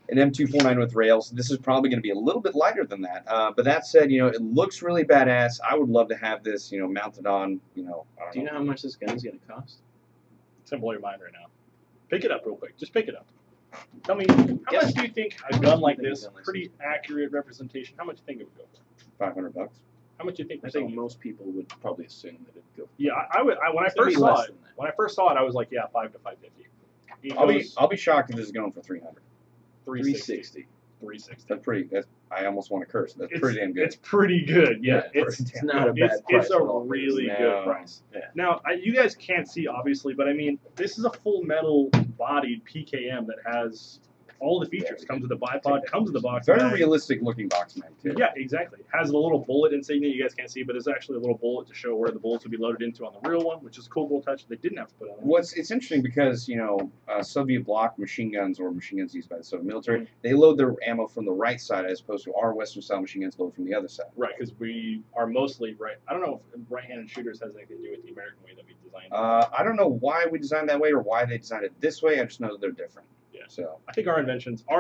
an M249 with rails, this is probably going to be a little bit lighter than that. But that said, you know, it looks really badass. I would love to have this, you know, mounted on, you know, I don't Do you know how much this gun's going to cost? It's gonna blow your mind right now. Pick it up real quick. Just pick it up. Tell me, how much do you think a gun like this, pretty accurate representation, how much do you think it would go for? $500. How much do you think? I we're think selling it? most people would probably assume that it'd go. Yeah, I would. When I It's gonna first be saw less it, than that. I was like, yeah, 5 to 550. It I'll goes be shocked if this is going for 300. 360. 360. That's pretty. I almost want to curse. That's It's- pretty damn good. It's pretty good. Yeah, It's not a bad price. It's a at all. really No. good price. Yeah. Now, you guys can't see obviously, but I mean, this is a full metal bodied PKM that has all the features. Comes with a bipod, comes with a box Very mag. realistic looking box mag too. Yeah, exactly. It has a little bullet insignia you guys can't see, but there's actually a little bullet to show where the bullets would be loaded into on the real one, which is a cool little touch they didn't have to put on. It's interesting because Soviet bloc machine guns or machine guns used by the Soviet military, they load their ammo from the right side as opposed to our Western style machine guns load from the other side. Right, because we are mostly right. I don't know if right-handed shooters has anything to do with the American way that we designed. I don't know why we designed that way or why they designed it this way. I just know that they're different. Yeah. So I think our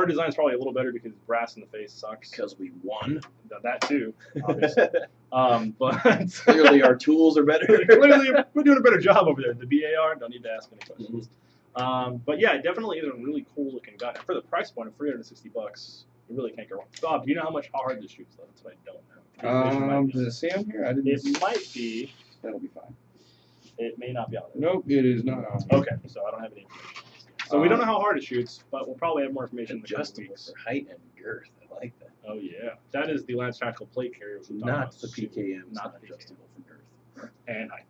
design is probably a little better because brass in the face sucks. Because we won. That too, obviously. But Clearly our tools are better. clearly we're doing a better job over there. The BAR, don't need to ask any questions. But yeah, it definitely is a really cool looking gun. And for the price point of $360, you really can't go wrong. Bob, do you know how hard this shoots though? That's what I don't know. does it say on here? I didn't. It might be. That'll be fine. It may not be on there. Nope, it is not on. Okay, so I don't have any information. So we don't know how hard it shoots, but we'll probably have more information in the coming Adjustable weeks. for height and girth. I like that. Oh yeah, that is the Lance Tactical plate carrier. Not the PKM. Not Not the adjustable for girth. and height.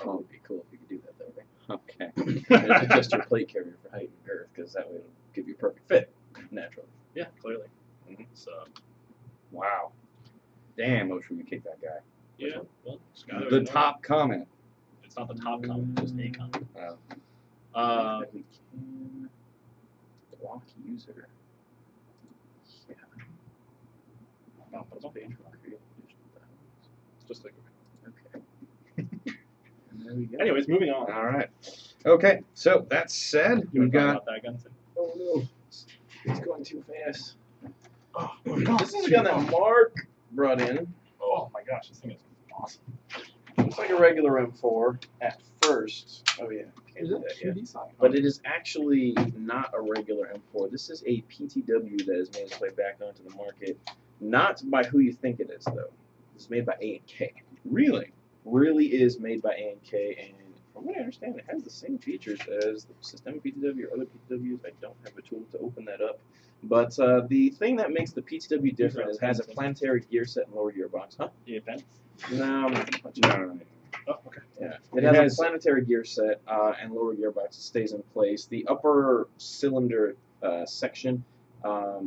Oh, it'd be cool if you could do that though, right? Okay. Adjust your plate carrier for height and girth, because that way it'll give you a perfect fit, naturally. Yeah, clearly. So Wow. Damn, Ocean, you kicked that guy. yeah, well, Skyler, The top comment. It's not the top comment, just a comment. That we can block user. Yeah. It's just like Okay. And there we go. anyways, moving on. All right. Okay, so that said, You we've want to talk got. about that gun thing? Oh no, it's going too fast. Oh my god, This is a gun that Mark brought in. Oh my gosh, this thing is awesome. Looks like a regular M4 at first. Oh yeah, can't do that yet. But it is actually not a regular M4. This is a PTW that has made its way back onto the market. Not by who you think it is, though. It's made by A&K. Really? Really is made by A&K, and from what I understand, it has the same features as the Systemic PTW or other PTWs. I don't have a tool to open that up. But the thing that makes the PTW different is it has a planetary gear set and lower gearbox. Huh? The event? No. No. Oh, okay. Yeah, it has a planetary gear set and lower gearbox. It stays in place. The upper cylinder section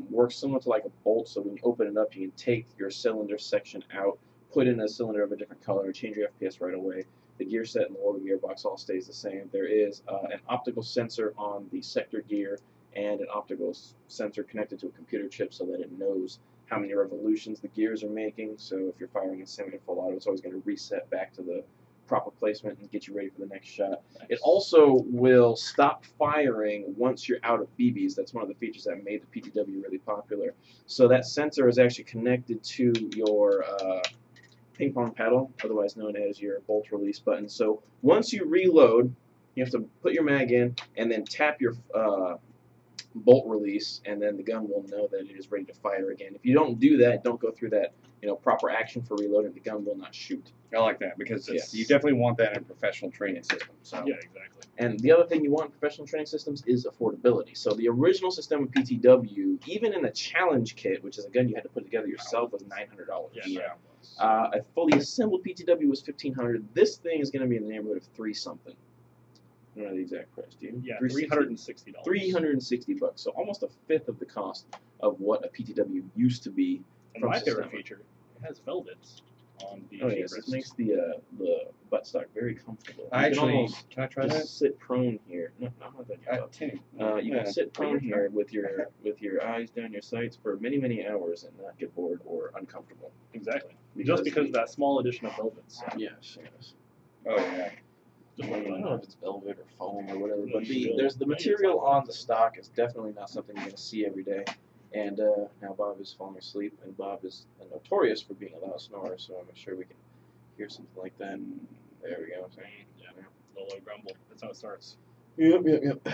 works similar to like a bolt, so when you open it up, you can take your cylinder section out, put in a cylinder of a different color, change your FPS right away. The gear set and the lower gearbox all stays the same. There is an optical sensor on the sector gear and an optical sensor connected to a computer chip so that it knows how many revolutions the gears are making. So if you're firing a semi full auto, it's always going to reset back to the proper placement and get you ready for the next shot. Nice. It also will stop firing once you're out of BBs. That's one of the features that made the PTW really popular. So that sensor is actually connected to your ping pong paddle, otherwise known as your bolt release button. So once you reload, you have to put your mag in and then tap your bolt release, and then the gun will know that it is ready to fire again. If you don't do that, don't go through that proper action for reloading, the gun will not shoot. I like that because Yes. you definitely want that in a professional training system. So. Yeah, exactly. And the other thing you want in professional training systems is affordability. So the original system of PTW, even in the challenge kit, which is a gun you had to put together yourself, was $900. Yeah. A fully assembled PTW was $1,500. This thing is going to be in the neighborhood of $3-something. I don't know the exact price, do you? Yeah, $360. $360. $360, so almost a fifth of the cost of what a PTW used to be. And from my favorite Systema. feature, it has velvets on the Oh yes, it makes the buttstock very comfortable. You can almost can I try just that? sit prone here. No, I'm not done yet. Tim. You can sit prone here with your eyes down your sights for many hours and not get bored or uncomfortable. Exactly. Just because of that small addition of velvets. Yes. Oh yeah. I don't know if it's velvet or foam or whatever, but Sure. there's the I think it's material velvet. on the stock is definitely not something you're going to see every day. And now Bob is falling asleep, and Bob is notorious for being a loud snorer, so I'm sure we can hear something like that. There we go. Yeah. Low grumble. That's how it starts. Yep.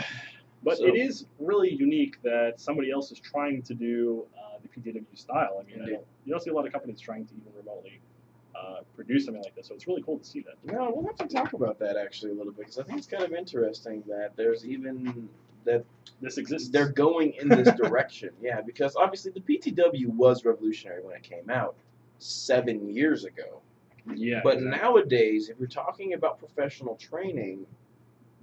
But So- it is really unique that somebody else is trying to do the PTW style. I mean, Indeed. you don't see a lot of companies trying to even remotely produce something like this, so it's really cool to see that. No, we'll have to talk about that actually a little bit, because I think it's kind of interesting that there's even that This exists. they're going in this direction. Yeah, because obviously the PTW was revolutionary when it came out 7 years ago. Yeah. But exactly. nowadays, if you're talking about professional training,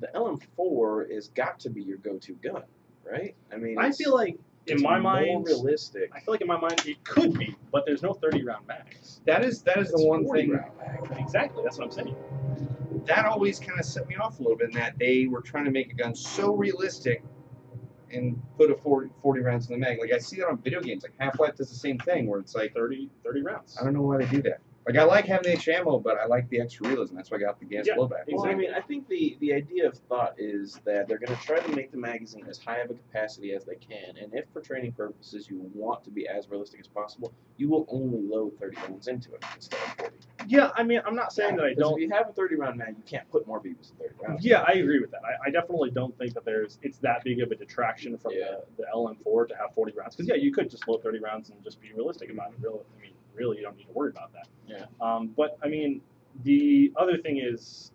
the LM4 is got to be your go-to gun. right? I mean, I feel like in my mind, more realistic. I feel like in my mind it could be, but there's no 30-round mags. That is the one thing. 40-round mag. Exactly, that's what I'm saying. That always kind of set me off a little bit in that they were trying to make a gun so realistic and put a 40 rounds in the mag. Like I see that on video games. Like Half-Life does the same thing where it's like 30 rounds. I don't know why they do that. Like I like having the extra ammo, but I like the extra realism. That's why I got the gas blowback. Well, I mean, I think the idea of thought is that they're going to try to make the magazine as high of a capacity as they can, and if for training purposes you want to be as realistic as possible, you will only load 30 rounds into it instead of 40. Yeah, I mean, I'm not saying that I don't. If you have a 30-round mag, you can't put more beavers in 30 rounds. Yeah, I agree with that. I definitely don't think that it's that big of a detraction from the LM4 to have 40 rounds. Because, yeah, you could just load 30 rounds and just be realistic about it. Really, you don't need to worry about that. Yeah. But, I mean, the other thing is,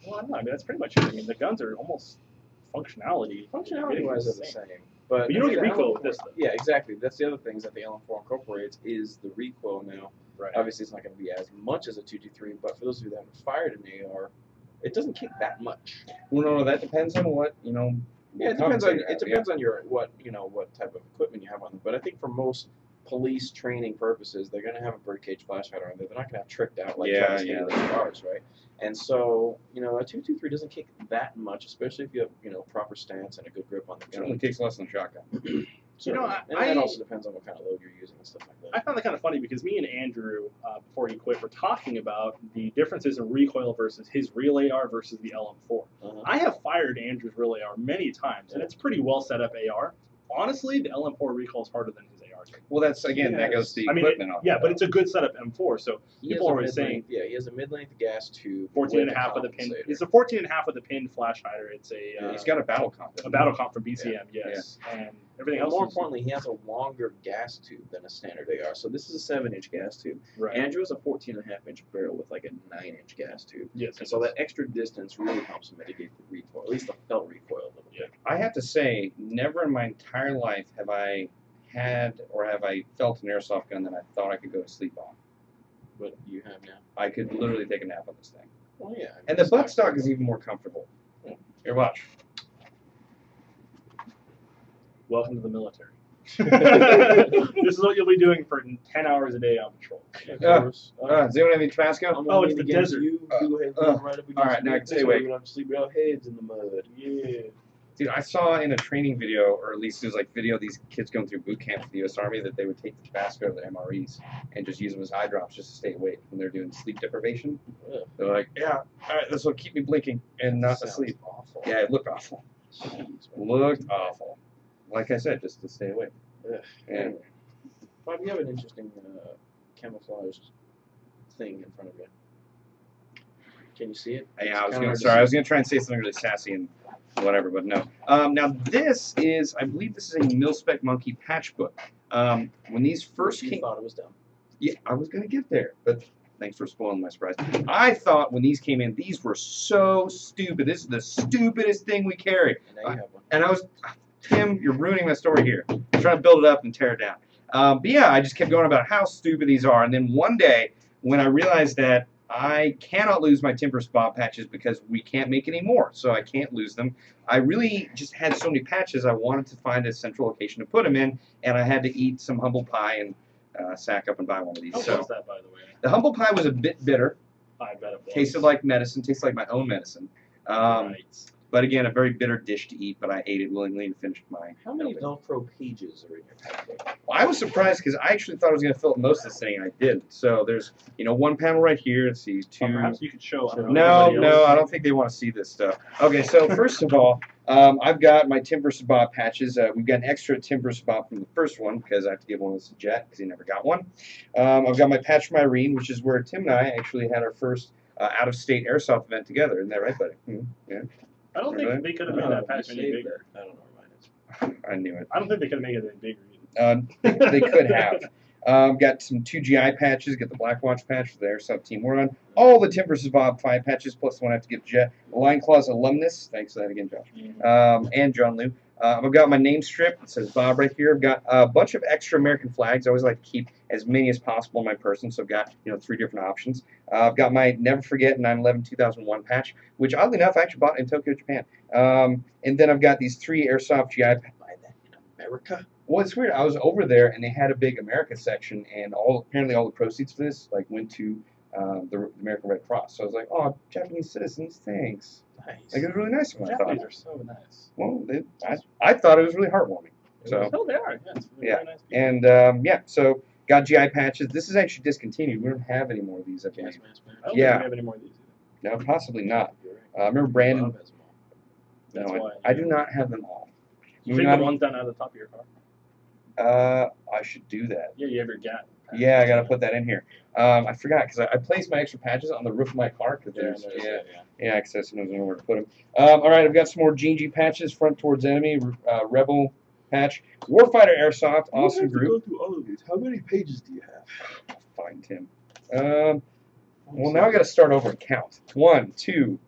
well, I don't know. I mean, that's pretty much it. I mean, the guns are almost Functionality-wise, they're the same. But you don't get recoil with this, though. Yeah, exactly. That's the other things that the LM4 incorporates is the recoil now. Right. Obviously, it's not going to be as much as a 223, but for those of you that haven't fired an AR, it doesn't kick that much. Well, no, that depends on what, Yeah, it depends on your what type of equipment you have on them. But I think for most police training purposes, they're going to have a birdcage flash hider on there. They're not going to have tricked out like cars, right? And so, a 223 doesn't kick that much, especially if you have, proper stance and a good grip on the gun. It certainly takes less than a shotgun. And that also depends on what kind of load you're using and stuff like that. I found that kind of funny because me and Andrew, before he quit, were talking about the differences in recoil versus his real AR versus the LM4. I have fired Andrew's real AR many times, and it's pretty well set up AR. Honestly, the LM4 recoil is harder than his AR. Well, that's, again, that goes to the equipment. But it's a good setup M4, so people are always saying... Yeah, he has a mid-length gas tube. 14.5 of the pin. It's a 14.5 of the pin flash hider. It's a... he's got a battle comp. A battle comp from BCM, yes. Yeah. And everything else. More importantly, he has a longer gas tube than a standard AR. So this is a 7-inch gas tube. Right. Andrew has a 14.5-inch barrel with like a 9-inch gas tube. Yes. And so that extra distance really helps mitigate the recoil, at least the felt recoil a little bit. I have to say, never in my entire life have I felt an airsoft gun that I thought I could go to sleep on. But you have now. I could literally take a nap on this thing. Well, yeah. And the buttstock is even more comfortable. Here, watch. Welcome to the military. This is what you'll be doing for 10 hours a day on patrol. Does anyone have any Tabasco? Oh, it's the desert. All right, now I can stay awake. Sleep our heads in the mud. Yeah. Dude, I saw in a training video, or at least it was like video of these kids going through boot camp for the U.S. Army, that they would take the Tabasco to the MREs and just use them as eye drops just to stay awake when they're doing sleep deprivation. Yeah. They're like, yeah, all right, this will keep me blinking and not asleep. Awful. Yeah, it looked awful. Looked awful. Like I said, just to stay awake. Yeah. Bob, you have an interesting camouflage thing in front of you. Can you see it? Yeah, I was gonna try and say something really sassy and whatever, but no. Now this is, I believe this is a Mil-Spec Monkey patch book. When these first came, thought it was dumb. Yeah, I was gonna get there, but thanks for spoiling my surprise. I thought when these came in, these were so stupid. This is the stupidest thing we carry. And now you have one. And I was, Tim, you're ruining my story here. I'm trying to build it up and tear it down. But yeah, I just kept going about how stupid these are, and then one day when I realized that I cannot lose my timber spot patches because we can't make any more, so I can't lose them. I really just had so many patches, I wanted to find a central location to put them in, and I had to eat some humble pie and sack up and buy one of these. How was that, by the way? The humble pie was a bit bitter. I bet it was. Tasted like medicine, tasted like my own medicine. Right. But again, a very bitter dish to eat, but I ate it willingly and finished mine. How many Velcro pages are in your packet? Well, I was surprised because I actually thought I was going to fill up most of this thing, and I didn't. So there's, one panel right here. Let's see, two. Well, perhaps you could show. No, I don't think they want to see this stuff. Okay, so first of all, I've got my Timber Sabbat patches. We've got an extra Timber Sabbat from the first one because I have to give one of this to Jet because he never got one. I've got my patch from Irene, which is where Tim and I actually had our first out-of-state airsoft event together. Isn't that right, buddy? Yeah. I don't think they could have made that patch any bigger. I don't know where mine is. I knew it. I don't think they could have made it any bigger either. They could have. Got some 2 GI patches. Got the Black Watch patch for the Airsoft team we're on. All the Timber Sabbat 5 patches, plus the one I have to give Jet. Line Claws Alumnus. Thanks for that again, Josh. And John Liu. I've got my name strip. It says Bob right here. I've got a bunch of extra American flags. I always like to keep as many as possible in my person, so I've got 3 different options. I've got my Never Forget 9/11/2001 patch, which oddly enough I actually bought in Tokyo, Japan. And then I've got these 3 Airsoft GI. Buy that in America. Well, it's weird. I was over there and they had a big America section, and apparently all the proceeds for this went to the American Red Cross. So I was like, oh, Japanese citizens, thanks. Nice. Like, it was really nice of them, I thought. Japanese are so nice. Well, I thought it was really heartwarming. So Oh, they are. Yeah, it's really yeah, very nice people. and so got GI patches. This is actually discontinued. We don't have any more of these, I believe. I don't yeah. think we have any more of these either. No, possibly not. You're right. I remember Brandon. Bob has them all. That's No, why. I do not have them all. You Moving take the on. ones down out of the top of your car. I should do that. Yeah, you have your GAT. Yeah, I gotta put that in here. I forgot because I placed my extra patches on the roof of my car because Yeah, there's I noticed that, yeah. yeah, because I sometimes don't know where to put them. All right, I've got some more GG patches. Front towards enemy, rebel patch, Warfighter Airsoft, awesome group. Go through all of these. How many pages do you have? Find Tim. Well, now I got to start over and count. 1, 2,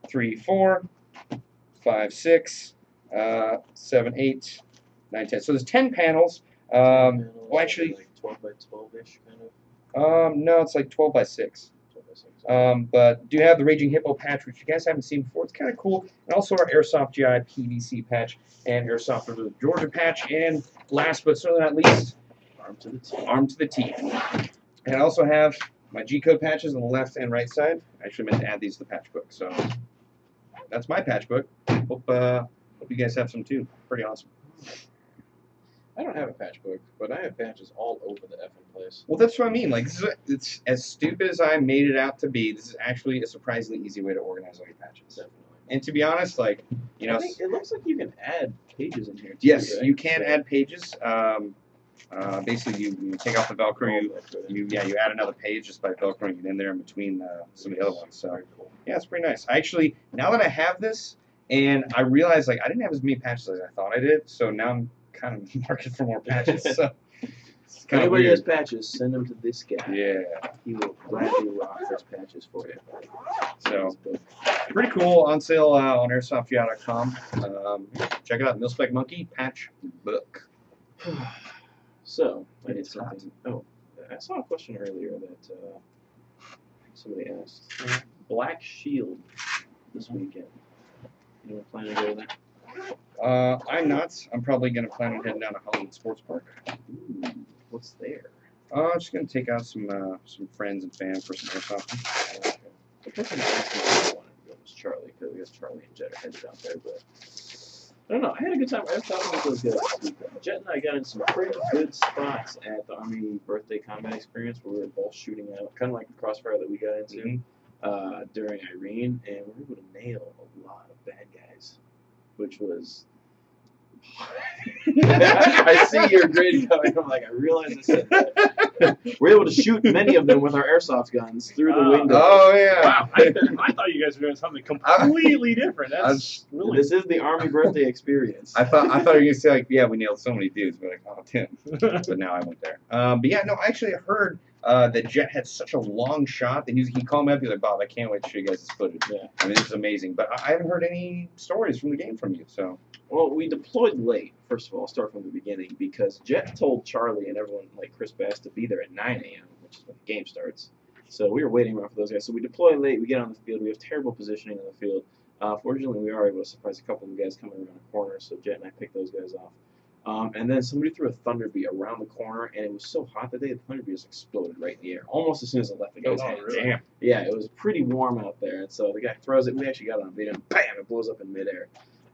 3, 4, 5, 6, 7, 8, 9, 10. So there's 10 panels. Well, actually, like 12 by 12-ish kind of. no, it's like 12 by 6. 12 by 6. But do have the Raging Hippo patch, which you guys haven't seen before. It's kind of cool. And also our Airsoft GI PVC patch and Airsoft River Georgia patch. And last but certainly not least, Arm to the teeth. Arm to the teeth. And I also have my G-code patches on the left and right side. I actually meant to add these to the patch book. So that's my patch book. Hope you guys have some too. Pretty awesome. I don't have a patch book, but I have patches all over the effing place. Well, that's what I mean. Like, it's as stupid as I made it out to be. This is actually a surprisingly easy way to organize all your patches. Definitely. And to be honest, like, I think it looks like you can add pages in here too. yes, right? you can So- add pages. Basically, you take off the Velcro, you add another page just by Velcroing it in there in between some of the other ones. So yeah, it's pretty nice. I actually, now that I have this, and I realized like I didn't have as many patches as I thought I did, so now I'm kind of marking for more patches. So it's If kind of anybody has weird. patches, send them to this guy. Yeah, He will gladly rock those patches for you. so pretty cool. On sale on airsoftgi.com. Check it out, Mil-Spec Monkey patch book. So, I did It's hot. something. Oh, I saw a question earlier that somebody asked. Black Shield this weekend. You planning to go there? I'm not. I'm probably gonna plan on heading down to Hollywood Sports Park. Ooh, what's there? I'm just gonna take out some friends and fam for some airsoft. Okay. The person that asked me if I wanted to go was Charlie, because I guess Charlie and Jet are headed out there, but I don't know. I had a good time. I was talking with those guys this weekend. Jet and I got in some pretty good spots at the Army Birthday Combat Experience where we were both shooting out, kind of like the crossfire that we got into during Irene, and we were able to nail a lot of bad guys, which was. I see your grin coming. I'm like, I realize I said that. We're able to shoot many of them with our airsoft guns through the window. Oh yeah. Wow, I thought you guys were doing something completely different. That's really. This is the Army Birthday Experience. I thought you were gonna say like, yeah, we nailed so many dudes, but like, oh Tim. But now I went there. But yeah, no, I actually heard that Jet had such a long shot that he called me up. He was like, Bob, I can't wait to show you guys this footage. Yeah. I mean, this is amazing. But I haven't heard any stories from the game from you. So Well, we deployed late. First of all, I'll start from the beginning because Jet told Charlie and everyone, like Chris Bass, to be there at 9 a.m., which is when the game starts. So we were waiting around for those guys. So we deploy late. We get on the field. We have terrible positioning on the field. Fortunately, we are able to surprise a couple of guys coming around the corner. So Jet and I picked those guys off. And then somebody threw a Thunderbee around the corner, and it was so hot that day, the Thunderbee just exploded right in the air, almost as soon as it left the guy's hands. really? damn. Yeah, it was pretty warm out there, and so the guy throws it. We actually got it on video, and bam, it blows up in midair.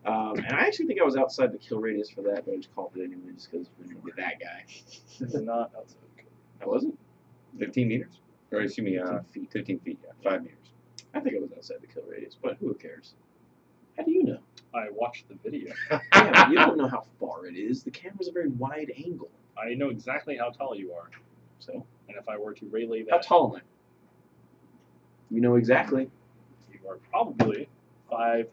And I actually think I was outside the kill radius for that, but I just called it anyway, just because we didn't get that guy. You're not outside. I wasn't. 15 meters? Or excuse me, 15 feet. 15 feet. Yeah, 5 meters. I think I was outside the kill radius, but who cares? How do you know? I watched the video. Yeah, but you don't know how far it is. The camera's a very wide angle. I know exactly how tall you are. So, And if I were to relay that, how tall am I? You know exactly. you are probably 5'9".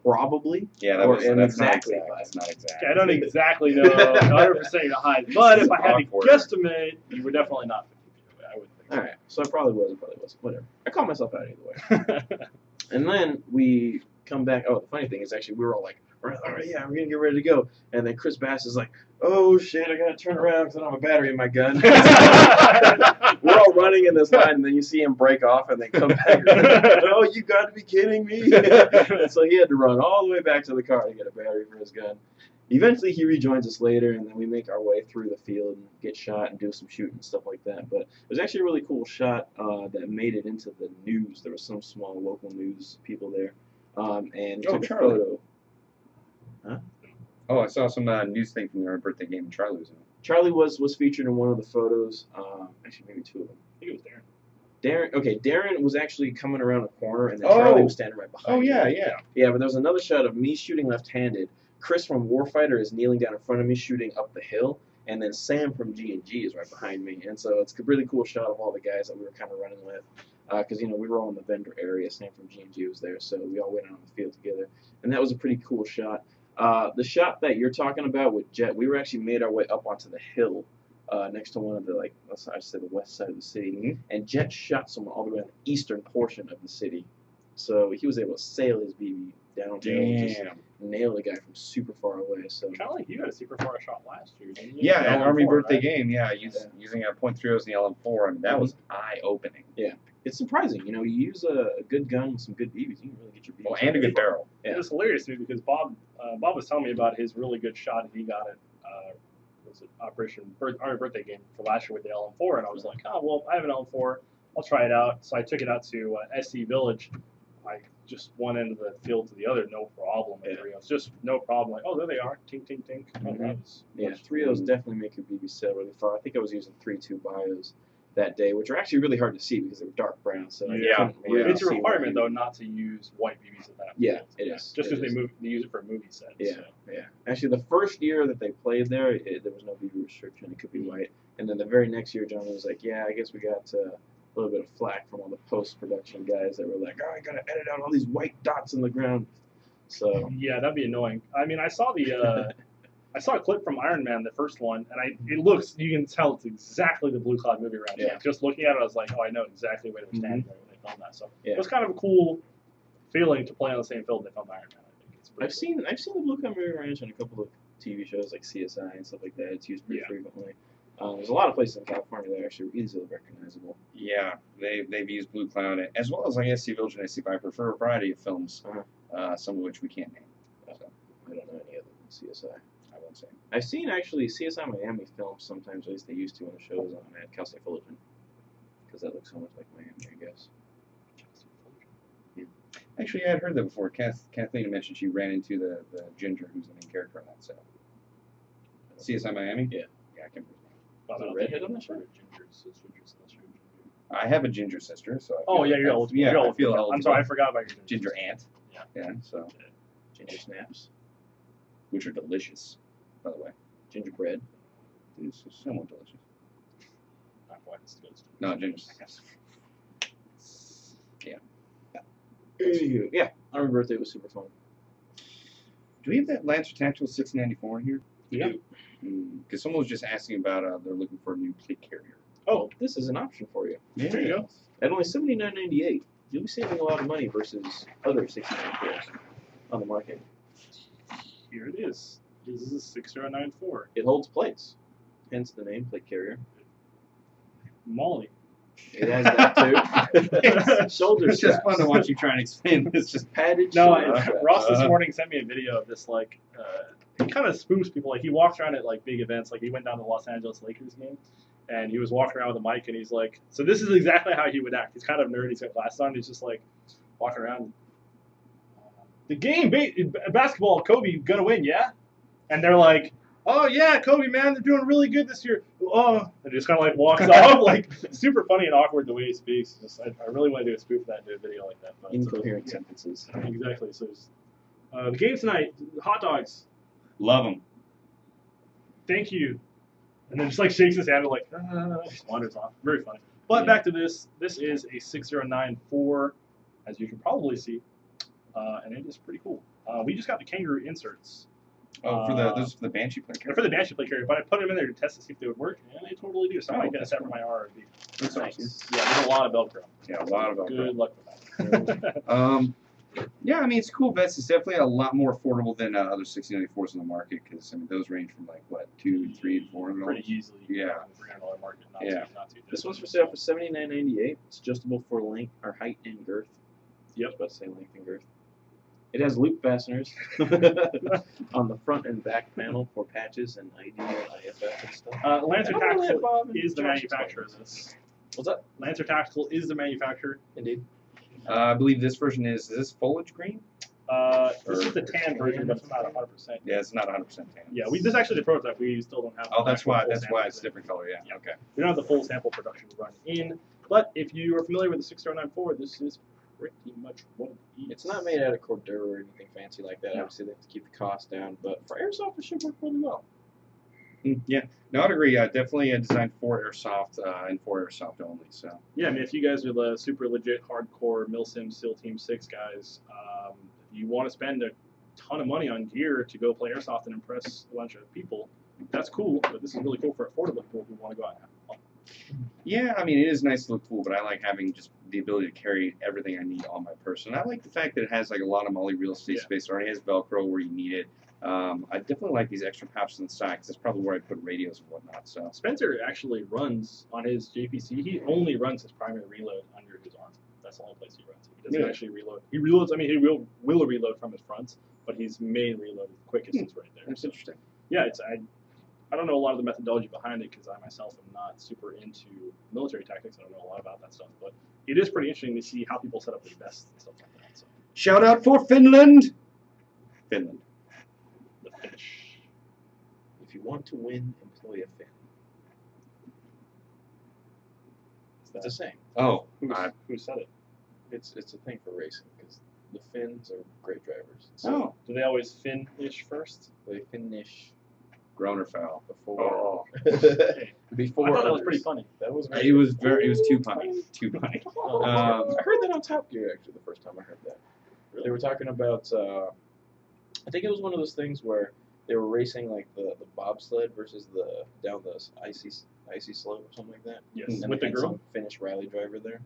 Probably. Yeah, Or- that's and not exactly exact. five. That's not exact. I don't exactly know 100% your height, but if I had to Awkward. guesstimate, you were definitely not 50 feet away. I wouldn't think so. All right. So I probably was. I probably wasn't. Whatever. I called myself out either way. And then we come back. Oh, the funny thing is actually we were all like We're like, all right, yeah, we're gonna get ready to go. And then Chris Bass is like, oh shit, I gotta turn around because I don't have a battery in my gun. We're all running in this line, and then you see him break off and then come back. Oh, you got to be kidding me! So he had to run all the way back to the car to get a battery for his gun. Eventually, he rejoins us later, and then we make our way through the field and get shot and do some shooting and stuff like that. But it was actually a really cool shot that made it into the news. There was some small local news people there, and took a photo. Huh? Oh, I saw some news thing from their birthday game, and Charlie was in it. Charlie was featured in one of the photos. Actually, maybe two of them. I think it was Darren. Darren was actually coming around a corner, and then Charlie was standing right behind him. Yeah, but there was another shot of me shooting left-handed. Chris from Warfighter is kneeling down in front of me, shooting up the hill, and then Sam from G&G is right behind me. And so it's a really cool shot of all the guys that we were kind of running with, because we were all in the vendor area. Sam from G&G was there, so we all went out on the field together, and that was a pretty cool shot. The shot that you're talking about with Jet, we were actually made our way up onto the hill next to one of the, let's say the west side of the city, and Jet shot someone all the way on the eastern portion of the city. So he was able to sail his BB down and just nail the guy from super far away. So kind of like you had a super far shot last year, didn't you? Yeah, at Army birthday game. Yeah, using a .30s in the LM4. I mean, that was eye-opening. Yeah, it's surprising. You use a good gun with some good BBs, you can really get your BBs. Well, and a good barrel. Yeah. It was hilarious to me because Bob was telling me about his really good shot that he got at Army birthday game for last year with the LM4, and I was like, oh well, I have an LM4, I'll try it out. So I took it out to SC Village. I just one end of the field to the other, no problem. Yeah. It was just no problem. Like, oh, there they are. Tink, tink, tink. Yeah, 3.0s definitely make your BB sail really far. I think I was using 3.2 bios that day, which are actually really hard to see because they were dark brown. So it's a requirement though not to use white BBs at that point. Yeah, it is. Just because they use it for movie sets. Yeah, so. yeah. Actually, the first year that they played there, there was no BB restriction. It could be white. And then the very next year, John was like, yeah, I guess we got a little bit of flack from all the post-production guys that were like, oh, I got to edit out all these white dots in the ground. So yeah, that'd be annoying. I mean, I saw the I saw a clip from Iron Man, the first one, and it looks, you can tell it's exactly the Blue Cloud movie right now. Just looking at it, I was like, oh, I know exactly where they're standing when they filmed that. So it was kind of a cool feeling to play on the same field they filmed Iron Man. I think it's I've seen the Blue Cloud movie ranch on a couple of TV shows like CSI and stuff like that. It's used pretty frequently. There's a lot of places in California that are actually easily recognizable. Yeah, they've used Blue Cloud as well as SC Village and SC Viper for a variety of films, some of which we can't name. So I don't know any other than CSI. I won't say. I've seen actually CSI Miami films sometimes, at least they used to when the show was on at Cal State Fullerton, because that looks so much like Miami, I guess. Yeah. Actually, I had heard that before. Kathleen mentioned she ran into the ginger who's the main character on that set. CSI Miami? Yeah. Yeah, I can't remember. Was it redhead on that show? I have a ginger sister, so. You're old. Yeah, I feel eligible. I'm sorry, I forgot about your ginger aunt. Yeah. So. Ginger snaps, which are delicious, by the way. Gingerbread. It's somewhat delicious. Not quite as good. No, ginger snaps. Yeah. Yeah. Our birthday was super fun. Do we have that Lancer Tactical 694 here? Yeah. Because someone was just asking about they're looking for a new plate carrier. Oh, this is an option for you. Yeah. There you go. At only $79.98, you'll be saving a lot of money versus other 694s on the market. Here it is. This is a 6094. It holds plates, hence the name plate carrier. Molly. It has that too. Shoulder It's just fun to watch you try and explain. It's just padded. No, Ross this morning sent me a video of this he kind of spoofs people. Like he walks around at big events. Like he went down to the Los Angeles Lakers game, and he was walking around with a mic, and he's like, "So this is exactly how he would act." He's kind of nerdy. He's got glasses on. He's just walking around. The game, basketball, Kobe gonna win, yeah? And they're like, "Oh yeah, Kobe, man, they're doing really good this year." Oh, and just kind of walks off, super funny and awkward the way he speaks. I really want to do a spoof of that, do a video like that. But incoherent sentences. Exactly. So the game tonight, hot dogs. Love them. Thank you. And then just shakes his hand and just wanders off. Very funny. But back to this. This is a 6094, as you can probably see, and it is pretty cool. We just got the kangaroo inserts. Oh, this is for the Banshee plate carrier. For the Banshee plate carrier, but I put them in there to test to see if they would work, and they totally do. So I might get a set for my RRB. That's nice. Yeah, there's a lot of Velcro. Yeah, a lot of Velcro. Good luck with that. Yeah, I mean, it's a cool vest. It's definitely a lot more affordable than other 1694s in the market because I mean those range from like what $200, $300, $400. Pretty easily. Yeah. $300 market. Not Yeah. Too, not too This one's for sale for $79.98. It's adjustable for length or height and girth. Yep. I was about to say length and girth. It has loop fasteners on the front and back panel for patches and ID and IFF and stuff. Lancer I'm gonna let Tactical Bob and is the Josh manufacturer of explain this. What's that? Lancer Tactical is the manufacturer. Indeed. I believe this version is this foliage green? This is the tan version, but it's not 100%. Yeah, it's not 100% tan. Yeah, this is actually the prototype. We still don't have. Oh, that's why. full That's why sample it's yet. different color. Yeah. Yeah. Okay. We don't have the full sample production run in, but if you are familiar with the 6094, this is pretty much what it is. It's not made out of Cordura or anything fancy like that. No. Obviously, they have to keep the cost down, but for Airsoft, it should work really well. Yeah. No, I'd agree. Definitely designed for Airsoft and for Airsoft only. So. Yeah, I mean, if you guys are the super legit hardcore Milsim SEAL Team 6 guys, if you want to spend a ton of money on gear to go play Airsoft and impress a bunch of people, that's cool, but this is really cool for affordable people who want to go out and have fun. Yeah, I mean, it is nice to look cool, but I like having just the ability to carry everything I need on my person. I like the fact that it has like a lot of MOLLE real estate space. It already has Velcro where you need it. I definitely like these extra pouches on the side because that's probably where I put radios and whatnot. So Spencer actually runs on his JPC. He only runs his primary reload under his arm. That's the only place he runs. He doesn't actually reload. He reloads. I mean, he will reload from his fronts, but his main reload, the quickest, is right there. that's interesting. Yeah, I don't know a lot of the methodology behind it because I myself am not super into military tactics. I don't know a lot about that stuff, but it is pretty interesting to see how people set up their vests and stuff like that. So Shout out for Finland. Finland. the Finnish. If you want to win, employ a Finn. It's a saying. Oh, Who said it? It's a thing for racing because the Finns are great drivers. oh, Do they always Finnish first? They finish grown or foul. before. Oh. Before I thought that was others. pretty funny. That was It was too punny. Too punny. I heard that on Top Gear actually the first time I heard that. They were talking about. I think it was one of those things where they were racing like the bobsled versus the down the icy slope or something like that. Yes, And with they the had girl. some Finnish rally driver there.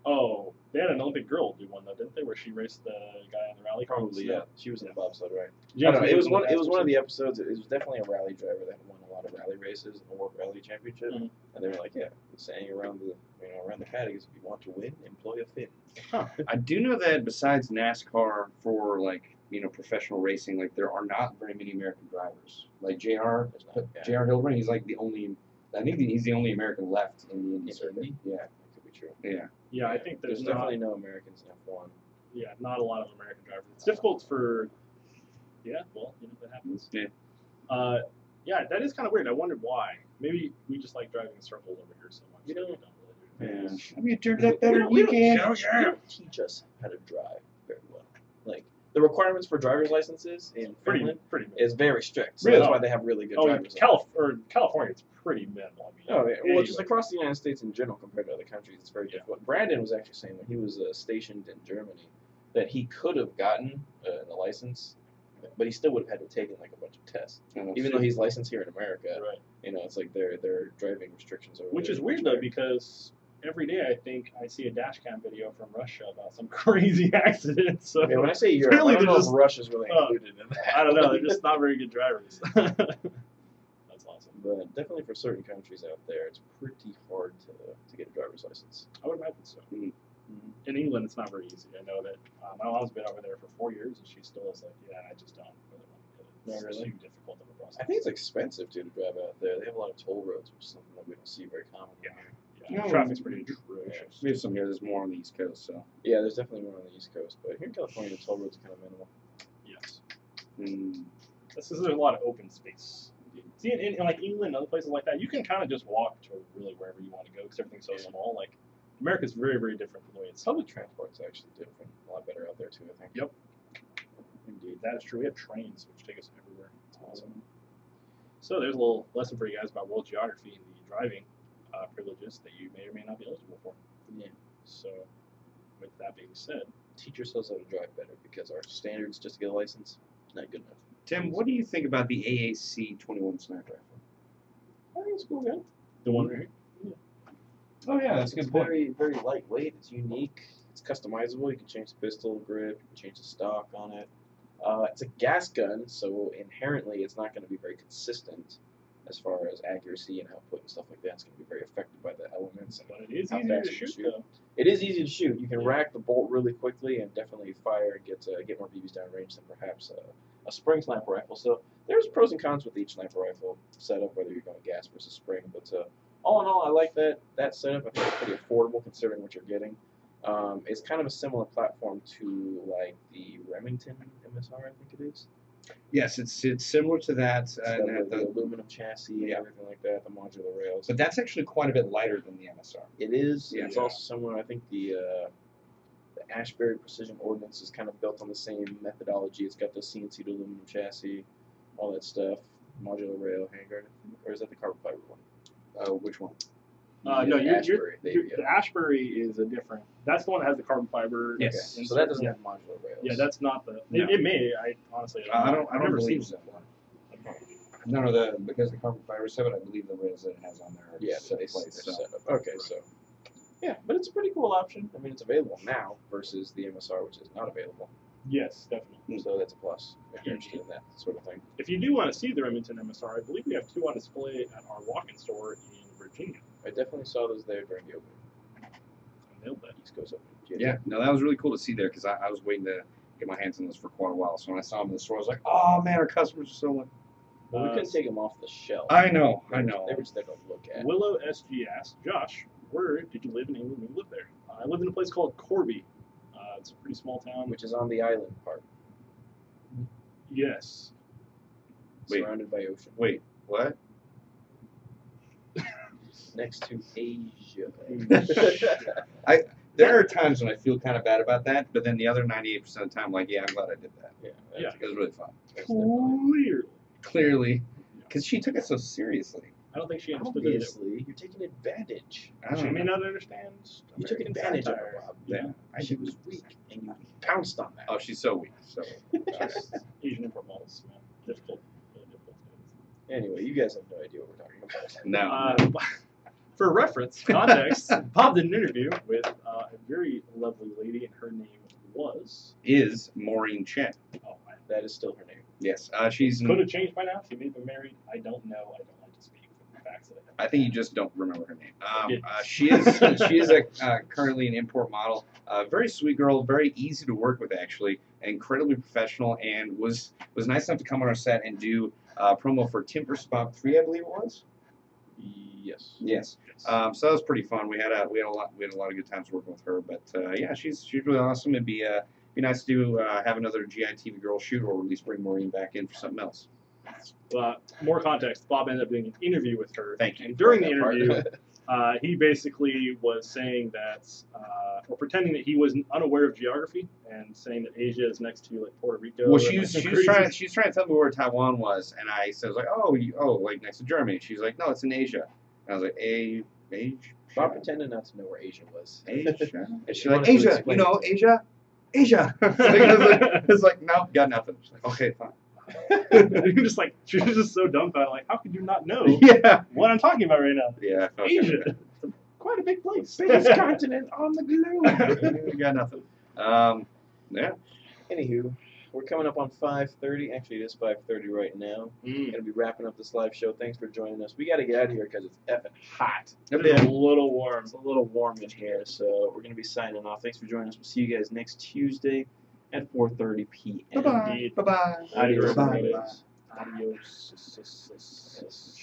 Oh, they had an Olympic girl do one though, didn't they? Where she raced the guy on the rally car. Probably, yeah. She was in the bobsled, right? Yeah, I don't know. It was one. It was one of the episodes. It was definitely a rally driver that won a lot of rally races and World Rally Championship. Mhm. And they were like, yeah, saying around the around the paddock is if you want to win, employ a Finn. Huh. I do know that besides NASCAR for like professional racing, like there are not very many American drivers. Like JR Hildebrand, he's like the only. I think he's the only American left in the Indy circuit. Yeah, that could be true. yeah. Yeah, I think there's definitely no Americans in F1. Yeah, not a lot of American drivers. It's difficult for. Yeah, well, that happens. Yeah. Yeah, that is kind of weird. I wondered why. Maybe we just like driving in circles over here so much. You that know, we don't really do it. Yeah. I mean, turned that better than We you don't- can. They don't teach us how to drive very well. Like the requirements for driver's licenses in Finland Pretty is very strict. So Really? that's why they have really good Oh, drivers. California, it's pretty minimal. I mean, Oh, yeah. Well, anyway. just across the United States in general compared to other countries, it's very difficult. Brandon was actually saying when he was stationed in Germany that he could have gotten a license, but he still would have had to take like a bunch of tests. Even though he's licensed here in America, Right. It's like their driving restrictions over Which there is are weird much though, higher. because every day I think I see a dash cam video from Russia about some crazy accident. So Yeah, when I say Europe, Apparently I don't know they're if just- Russia's really included in that. I don't know, they're just not very good drivers. That's awesome. But definitely for certain countries out there, it's pretty hard to get a driver's license. I would imagine so. Mhm. In England, it's not very easy. I know that my mom's been over there for 4 years, and she still is like, yeah, I just don't really want to get it. No, It's really? too difficult of a process. I think it's expensive too to drive out there. They have a lot of toll roads, which is something that we don't see very commonly. Yeah, No, traffic's pretty atrocious. We have some here. There's more on the East Coast, so. Yeah, there's definitely more on the East Coast, but here in California, the toll roads are kind of minimal. Yes. Mm. There's a lot of open space. See, in like England and other places like that, you can kind of just walk to really wherever you want to go because everything's so small. Like, America's very, very different from the way it's. Public transport's actually different, a lot better out there too, I think. Yep. Indeed, that is true. We have trains which take us everywhere. It's awesome. So there's a little lesson for you guys about world geography and the driving privileges that you may or may not be eligible for. Yeah. So, with that being said, Teach yourselves how to drive better because our standards just to get a license not good enough. Tim, what do you think about the AAC 21 sniper rifle? I think it's cool, man. the one right here. Oh yeah, that's a It's good point. very, very lightweight. It's unique. It's customizable. You can change the pistol grip. You can change the stock on it. It's a gas gun, so inherently it's not going to be very consistent as far as accuracy and output and stuff like that. It's going to be very affected by the elements and But it is how easier fast to you can shoot, though. It is easy to shoot. You can Yeah. rack the bolt really quickly and definitely fire and get more BBs down range than perhaps a spring sniper rifle. So there's pros and cons with each sniper rifle setup, whether you're going gas versus spring. But all in all, I like that setup. I think it's pretty affordable considering what you're getting. It's kind of a similar platform to like the Remington MSR, I think it is. Yes, it's similar to that. It's got the aluminum chassis and everything like that, the modular rails. But that's actually quite a bit lighter than the MSR. It is. Yeah. It's also similar. I think the Ashbury Precision Ordnance is kind of built on the same methodology. It's got the CNC aluminum chassis, all that stuff, modular rail, handguard, or is that the carbon fiber one? Which one? No, Ashbury. the Ashbury is a different. That's the one that has the carbon fiber. Yes. Okay. So that doesn't have modular rails. Yeah, that's not the. No. It may. I honestly. I I've don't never believe seen so. No, because the carbon fiber 7, I believe the rails that it has on there are Yeah, set they plates. set up. Okay, so yeah, but it's a pretty cool option. I mean, it's available now versus the MSR, which is not available. Yes, definitely. So that's a plus if you're interested in that sort of thing. If you do want to see the Remington MSR, I believe we have 2 on display at our walk-in store in Virginia. I definitely saw those there during the opening. I nailed that. East Coast opening. Yeah, no, that was really cool to see there because I was waiting to get my hands on those for quite a while. So when I saw them in the store, I was like, oh man, our customers are so lucky. Well, we couldn't take them off the shelf. I know. They were just there to look at. Willow SG asked, Josh, where did you live in England when you lived there? I lived in a place called Corby. It's a pretty small town. Which is on the island part, Yes. Wait. surrounded by ocean, Wait, what? next to Asia. There are times when I feel kind of bad about that, but then the other 98% of the time, like, yeah, I'm glad I did that. Yeah, Yeah. It was really fun. that's definitely- Clearly, because she took it so seriously. I don't think she understood it. Obviously, you're taking advantage. I She don't may know. not understand. You took American advantage of satire. her, Rob. Yeah. She was weak, and you pounced on that. Oh, she's so weak. So Just Asian import models, man. Difficult. Really difficult. Anyway, you guys have no idea what we're talking about. no. For reference, context, Bob did an interview with a very lovely lady, and her name was. Is Maureen Chen. Oh, That is still her name. Yes, she's. could have changed by now. She may have been married. I don't know. I don't like to speak for the facts that I have. I think you just don't remember her name. Yeah. She is currently an import model. Very sweet girl, very easy to work with actually, incredibly professional, and was nice enough to come on our set and do promo for Timber Spot 3, I believe it was. Yes. Yes. So that was pretty fun. We had a lot of good times working with her. But yeah, she's really awesome. It'd be nice to have another GI TV girl shoot, or at least bring Maureen back in for something else. More context. Bob ended up doing an interview with her. Thank you. And during the That part. interview, he basically was saying that, or pretending that he was unaware of geography, and saying that Asia is next to like Puerto Rico. Well, and, she like, was trying to tell me where Taiwan was, and I said like, like next to Germany. She's like, no, it's in Asia. And I was like, Asia. Bob pretended not to know where Asia was. Asia. And she's She like, wanted to Asia, explain you know, Asia. It's like, no, got nothing. She's like, okay, fine. You're just like, she was just so dumbfounded. Like, how could you not know Yeah. what I'm talking about right now? Yeah. I felt Asia. kinda It's quite a big place. Biggest continent on the globe. bad. Got nothing. Yeah. Anywho, we're coming up on 5:30. Actually, it is 5:30 right now. We're gonna be wrapping up this live show. Thanks for joining us. We got to get out of here because it's effing hot. It's a little warm. It's a little warm in here, so we're gonna be signing off. Thanks for joining us. We'll see you guys next Tuesday at 4:30 p.m. Bye-bye. Indeed. Bye-bye. Adios. Bye-bye. Adios.